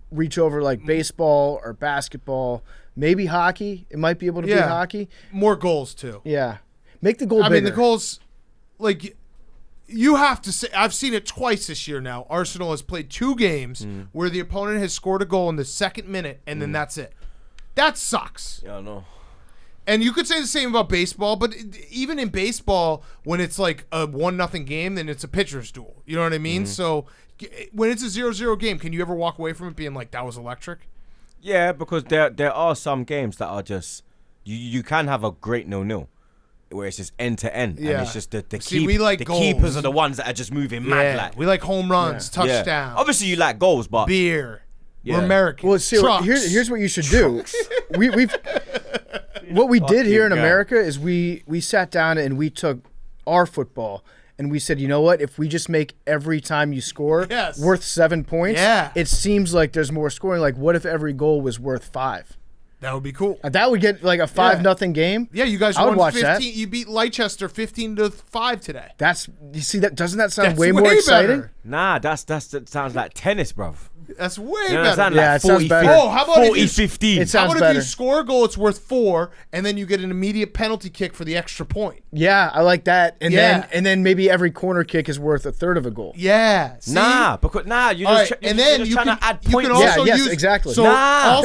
reach over like baseball or basketball, maybe hockey. It might be able to be hockey. More goals, too. Yeah. Make the goal bigger. I mean, the goals, like, you have to say, I've seen it twice this year now. Arsenal has played 2 games where the opponent has scored a goal in the second minute, and then that's it. That sucks. Yeah, I know. And you could say the same about baseball, but even in baseball, when it's like a 1-0 game, then it's a pitcher's duel. You know what I mean? So when it's a 0-0 game, can you ever walk away from it being like, that was electric? Yeah, because there are some games that are just, you can have a great 0-0. Where it's just end to end, and it's just the keepers are the ones that are just moving mad. Like we like home runs, touchdowns. Obviously, you like goals, but beer. Yeah. We're American. Well, see, here's what you should do. What we did here in America is we sat down and we took our football and we said, you know what? If we just make every time you score worth 7 points, it seems like there's more scoring. Like, what if every goal was worth 5? That would be cool. That would get like a 5-0 game. Yeah, you guys I would won watch 15. that. You beat Leicester 15-5 today. You see that? Doesn't that sound That's way more exciting? better. Nah, that sounds like tennis, bruv. That's way You know better. what I'm saying? Yeah, Like it sounds 40, better. Oh, how about 40, if you, 15. It sounds how about better. if you score a goal, it's worth 4, and then you get an immediate penalty kick for the extra point? Yeah, I like that. And then maybe every corner kick is worth a third of a goal. Yeah. See? Nah, because you're All just, right, you're and just then you trying can to add you points. can also yes, use exactly. So Nah.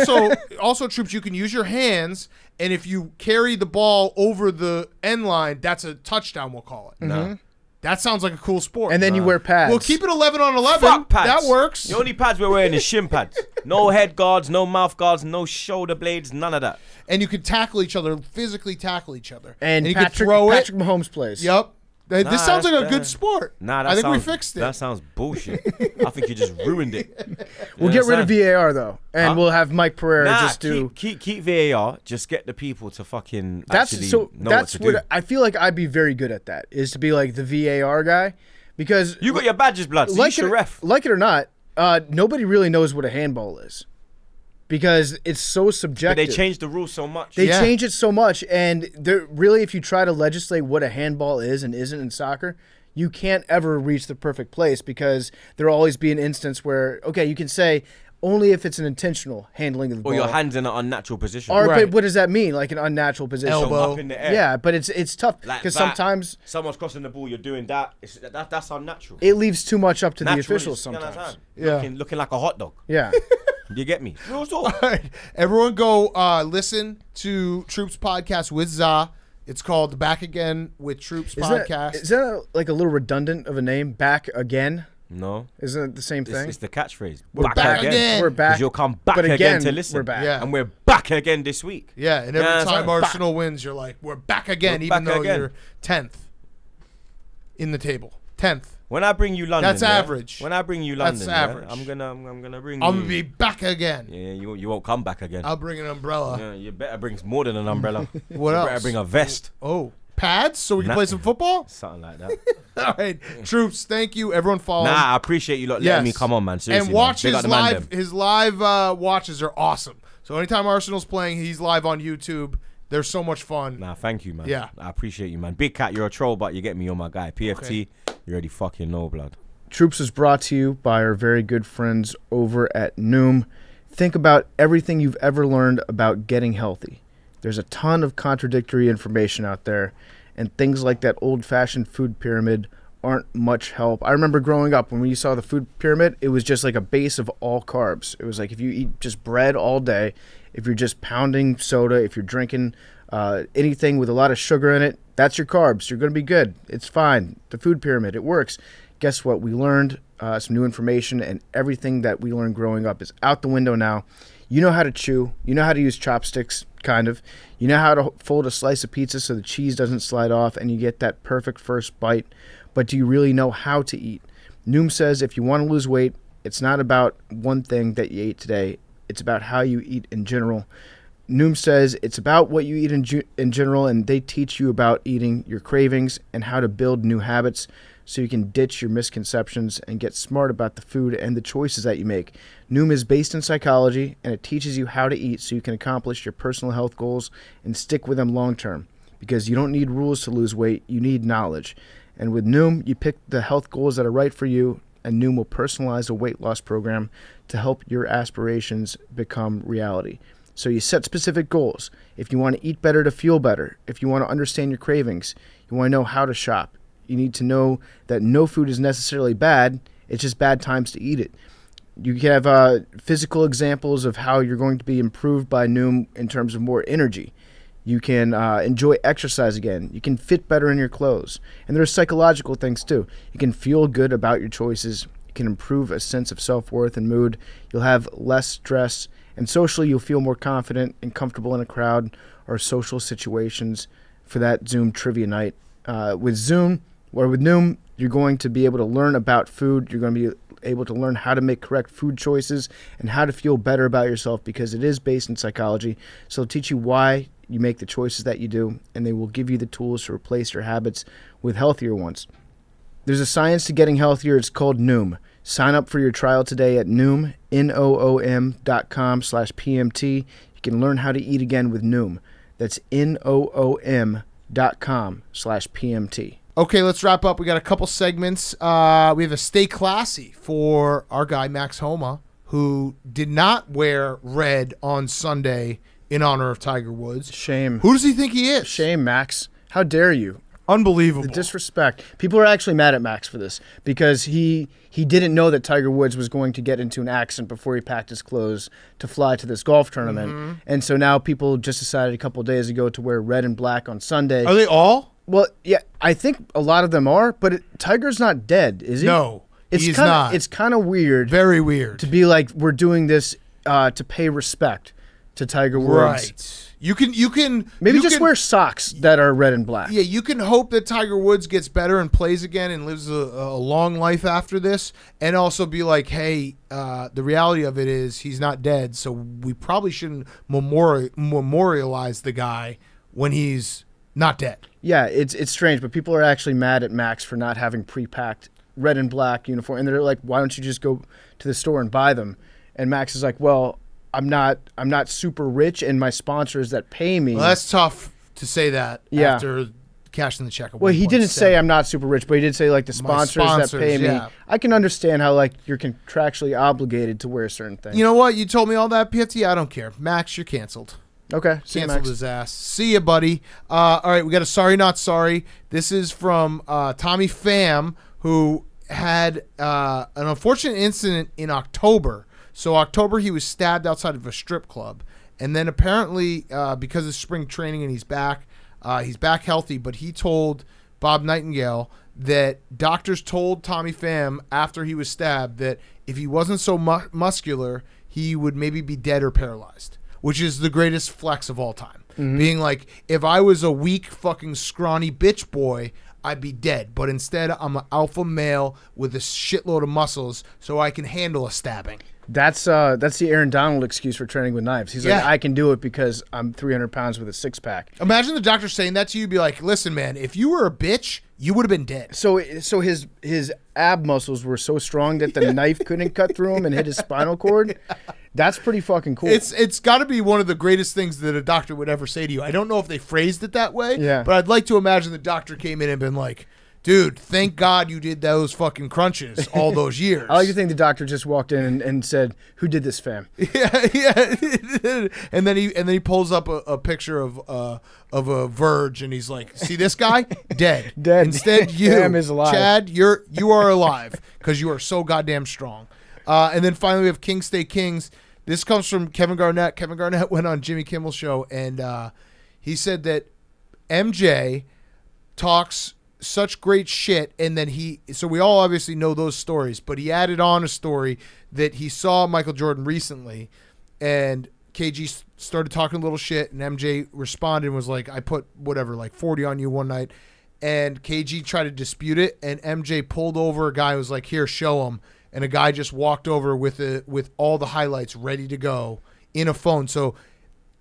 also Troops, you can use your hands, and if you carry the ball over the end line, that's a touchdown. We'll call it. Nah. That sounds like a cool sport. And then you wear pads. We'll keep it 11 on 11. Fuck pads. That works. The only pads we're wearing is shin pads. No head guards, no mouth guards, no shoulder blades, none of that. And you can tackle each other, physically tackle each other. And you Patrick, can throw Patrick it. Mahomes plays. Yep. This sounds like a that's- good sport. Nah, I think sounds, we fixed it. That sounds bullshit. I think you just ruined it. We'll get rid of VAR though, and we'll have Mike Pereira just do. Keep VAR. Just get the people to fucking That's actually so. know That's what to do. I feel like I'd be very good at. That is to be like the VAR guy, because You got your badges, blood. So you should ref. Like it or not, nobody really knows what a handball is, because it's so But subjective. they changed the rules so much. They change it so much, and really, if you try to legislate what a handball is and isn't in soccer, you can't ever reach the perfect place, because there'll always be an instance where, okay, you can say only if it's an intentional handling of the ball. Or your hands in an unnatural position. Or, Right. but what does that mean? Like an unnatural position? Elbow. Up in the air. Yeah, but it's tough Like because that. sometimes Someone's crossing the ball, you're doing that. That's unnatural. it leaves too much up to the Naturally, officials you know what I'm sometimes. saying? Looking like a hot dog. Yeah. You get me? Real talk. All right. Everyone go listen to Troopz podcast with Za. It's called Back Again with Troopz podcast. Is that like a little redundant of a name? Back again? No. Isn't it the same thing? It's the catchphrase. We're back again. We're back. Because you'll come back But again to listen. we're back. Yeah. And we're back again this week. Yeah, and every Yeah, time it's like, Arsenal wins, you're like, we're back again, We're even back though again. you're 10th in the table. 10th. When I bring you London, That's average. When I bring you That's London, average. I'm gonna bring. I'm you. gonna be back again. Yeah, you won't come back again. I'll bring an umbrella. Yeah, you better bring more than an umbrella. What you else? better bring a vest. Oh, pads so we can play some football. Something like that. All right, Troopz. Thank you. Everyone follow. him. Nah, I appreciate you lot letting me come on, man. Seriously, and watch man. Big his up the man live. them. His live watches are awesome. So anytime Arsenal's playing, he's live on YouTube. They're so much fun. Nah, thank you, man. Yeah. I appreciate you, man. Big Cat, you're a troll, but you get me, you're my guy. PFT, you already fucking know, blood. Troopz is brought to you by our very good friends over at Noom. Think about everything you've ever learned about getting healthy. There's a ton of contradictory information out there, and things like that old-fashioned food pyramid aren't much help. I remember growing up, when we saw the food pyramid, it was just like a base of all carbs. It was like if you eat just bread all day, if you're just pounding soda, if you're drinking anything with a lot of sugar in it, that's your carbs. You're going to be good. It's fine. The food pyramid, it works. Guess what? We learned some new information, and everything that we learned growing up is out the window now. You know how to chew. You know how to use chopsticks, kind of. You know how to fold a slice of pizza so the cheese doesn't slide off and you get that perfect first bite. But do you really know how to eat? Noom says if you want to lose weight, it's not about one thing that you ate today. It's about how you eat in general. Noom says it's about what you eat in general, and they teach you about eating, your cravings, and how to build new habits so you can ditch your misconceptions and get smart about the food and the choices that you make. Noom is based in psychology, and it teaches you how to eat so you can accomplish your personal health goals and stick with them long term. Because you don't need rules to lose weight, you need knowledge. And with Noom, you pick the health goals that are right for you, and Noom will personalize a weight loss program to help your aspirations become reality. So you set specific goals. If you want to eat better to feel better, if you want to understand your cravings, you want to know how to shop, you need to know that no food is necessarily bad, it's just bad times to eat it. You can have physical examples of how you're going to be improved by Noom in terms of more energy. You can enjoy exercise again. You can fit better in your clothes. And there's psychological things too. You can feel good about your choices. You can improve a sense of self-worth and mood. You'll have less stress. And socially, you'll feel more confident and comfortable in a crowd or social situations for that Zoom trivia night. With Noom, you're going to be able to learn about food. You're going to be able to learn how to make correct food choices and how to feel better about yourself because it is based in psychology. So it'll teach you why you make the choices that you do, and they will give you the tools to replace your habits with healthier ones. There's a science to getting healthier. It's called Noom. Sign up for your trial today at Noom, noom.com/PMT. You can learn how to eat again with Noom. That's noom.com/PMT. Okay, let's wrap up. We got a couple segments. We have a Stay Classy for our guy, Max Homa, who did not wear red on Sunday in honor of Tiger Woods. Shame. Who does he think he is? Shame, Max. How dare you? Unbelievable. The disrespect. People are actually mad at Max for this because he didn't know that Tiger Woods was going to get into an accident before he packed his clothes to fly to this golf tournament. Mm-hmm. And so now people just decided a couple of days ago to wear red and black on Sunday. Are they all? Well, yeah, I think a lot of them are, but Tiger's not dead, is he? No, he's not. It's kind of weird. Very weird. To be like, we're doing this to pay respect to Tiger Woods. Right. You can maybe just wear socks that are red and black. Yeah, you can hope that Tiger Woods gets better and plays again and lives a long life after this, and also be like, hey, the reality of it is he's not dead, so we probably shouldn't memorialize the guy when he's not dead. Yeah, it's strange, but people are actually mad at Max for not having pre-packed red and black uniform, and they're like, why don't you just go to the store and buy them? And Max is like, well, I'm not super rich, and my sponsors that pay me. Well, that's tough to say that after cashing the check. Well, he didn't say I'm not super rich, but he did say like the sponsors that pay me. I can understand how like you're contractually obligated to wear certain things. You know what? You told me all that, PFT. I don't care. Max, you're canceled. Okay, see canceled you, Max. his ass. See ya, buddy. All right, we got a sorry not sorry. This is from Tommy Pham, who had an unfortunate incident in October. So October, he was stabbed outside of a strip club, and then apparently because of spring training and he's back healthy. But he told Bob Nightingale that doctors told Tommy Pham after he was stabbed that if he wasn't so muscular, he would maybe be dead or paralyzed, which is the greatest flex of all time. Mm-hmm. Being like, if I was a weak fucking scrawny bitch boy, I'd be dead. But instead, I'm an alpha male with a shitload of muscles, so I can handle a stabbing. That's the Aaron Donald excuse for training with knives. He's like, I can do it because I'm 300 pounds with a 6-pack. Imagine the doctor saying that to you. Be like, listen, man, if you were a bitch, you would have been dead. So his ab muscles were so strong that the knife couldn't cut through him and hit his spinal cord. That's pretty fucking cool. It's got to be one of the greatest things that a doctor would ever say to you. I don't know if they phrased it that way, but I'd like to imagine the doctor came in and been like, dude, thank God you did those fucking crunches all those years. I like to think the doctor just walked in and said, "Who did this, Pham?" Yeah. and then he pulls up a picture of a Verge, and he's like, "See this guy? Dead. Dead. Instead, you, Pham is alive. Chad, you are alive because you are so goddamn strong." And then finally, we have King Stay Kings. This comes from Kevin Garnett. Kevin Garnett went on Jimmy Kimmel's show, and he said that MJ talks such great shit, and then so we all obviously know those stories, but he added on a story that he saw Michael Jordan recently, and KG started talking a little shit, and MJ responded and was like, I put whatever, like 40 on you one night, and KG tried to dispute it, and MJ pulled over a guy who was like, here, show him, and a guy just walked over with all the highlights ready to go in a phone. So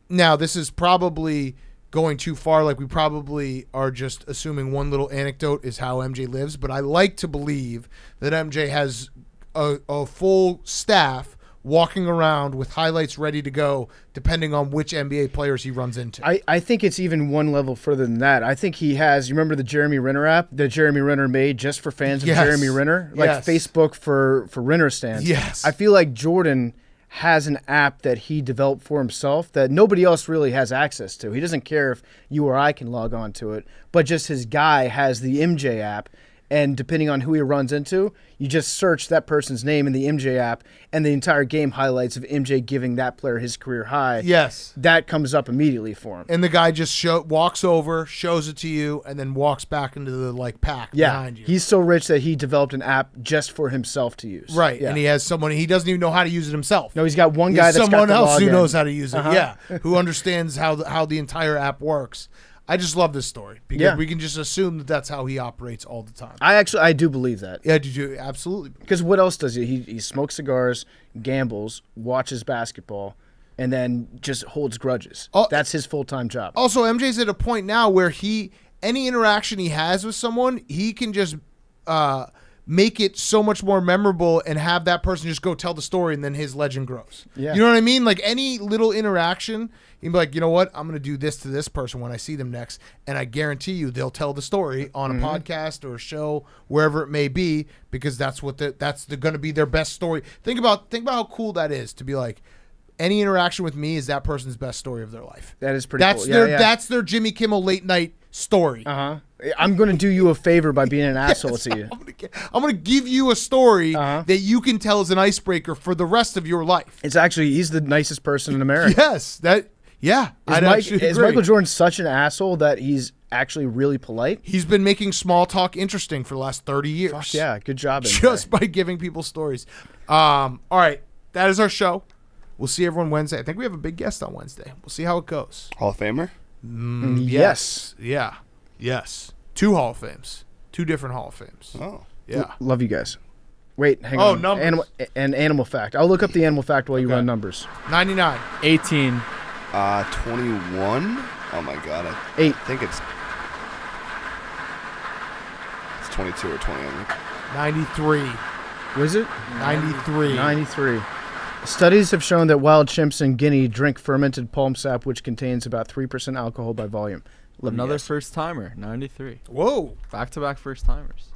now this is probably going too far. Like, we probably are just assuming one little anecdote is how MJ lives, but I like to believe that MJ has a full staff walking around with highlights ready to go, depending on which NBA players he runs into. I think it's even one level further than that. I think he has, you remember the Jeremy Renner app that Jeremy Renner made just for fans of Jeremy Renner? Like Facebook for Renner stands. Yes. I feel like Jordan has an app that he developed for himself that nobody else really has access to. He doesn't care if you or I can log on to it, but just his guy has the MJ app, and depending on who he runs into, you just search that person's name in the MJ app, and the entire game highlights of MJ giving that player his career high. Yes. That comes up immediately for him. And the guy just walks over, shows it to you, and then walks back into the pack behind you. He's so rich that he developed an app just for himself to use. Right. Yeah. And he has someone, he doesn't even know how to use it himself. No, he's got one guy that's someone got the else who login. knows how to use it. Yeah. Who understands how the entire app works. I just love this story because we can just assume that that's how he operates all the time. I do believe that. Yeah, do absolutely. Because what else does he smokes cigars, gambles, watches basketball, and then just holds grudges. That's his full-time job. Also, MJ's at a point now where any interaction he has with someone, he can just make it so much more memorable and have that person just go tell the story, and then his legend grows. Yeah. You know what I mean? Like, any little interaction, he'd be like, you know what? I'm going to do this to this person when I see them next, and I guarantee you they'll tell the story on a podcast or a show, wherever it may be, because that's going to be their best story. Think about how cool that is to be like, any interaction with me is that person's best story of their life. That is pretty cool. That's their Jimmy Kimmel late night story. I'm going to do you a favor by being an asshole to you. I'm going to give you a story that you can tell as an icebreaker for the rest of your life. It's actually, he's the nicest person in America. Yes. Is Michael Jordan such an asshole that he's actually really polite? He's been making small talk interesting for the last 30 years. Fuck yeah, good job. Just by giving people stories. All right. That is our show. We'll see everyone Wednesday. I think we have a big guest on Wednesday. We'll see how it goes. Hall of Famer? Yes. Yeah. Yes. 2 Hall of Fames. 2 different Hall of Fames. Oh. Yeah. Love you guys. Wait, hang on. Numbers. Animal fact. I'll look up the animal fact while you run numbers. 99. 18. 21? Oh my god. I 8. think it's 22 or 20. 93. Was it? 93. 93. Studies have shown that wild chimps in Guinea drink fermented palm sap, which contains about 3% alcohol by volume. Another first timer, 93. Whoa. Back-to-back first timers.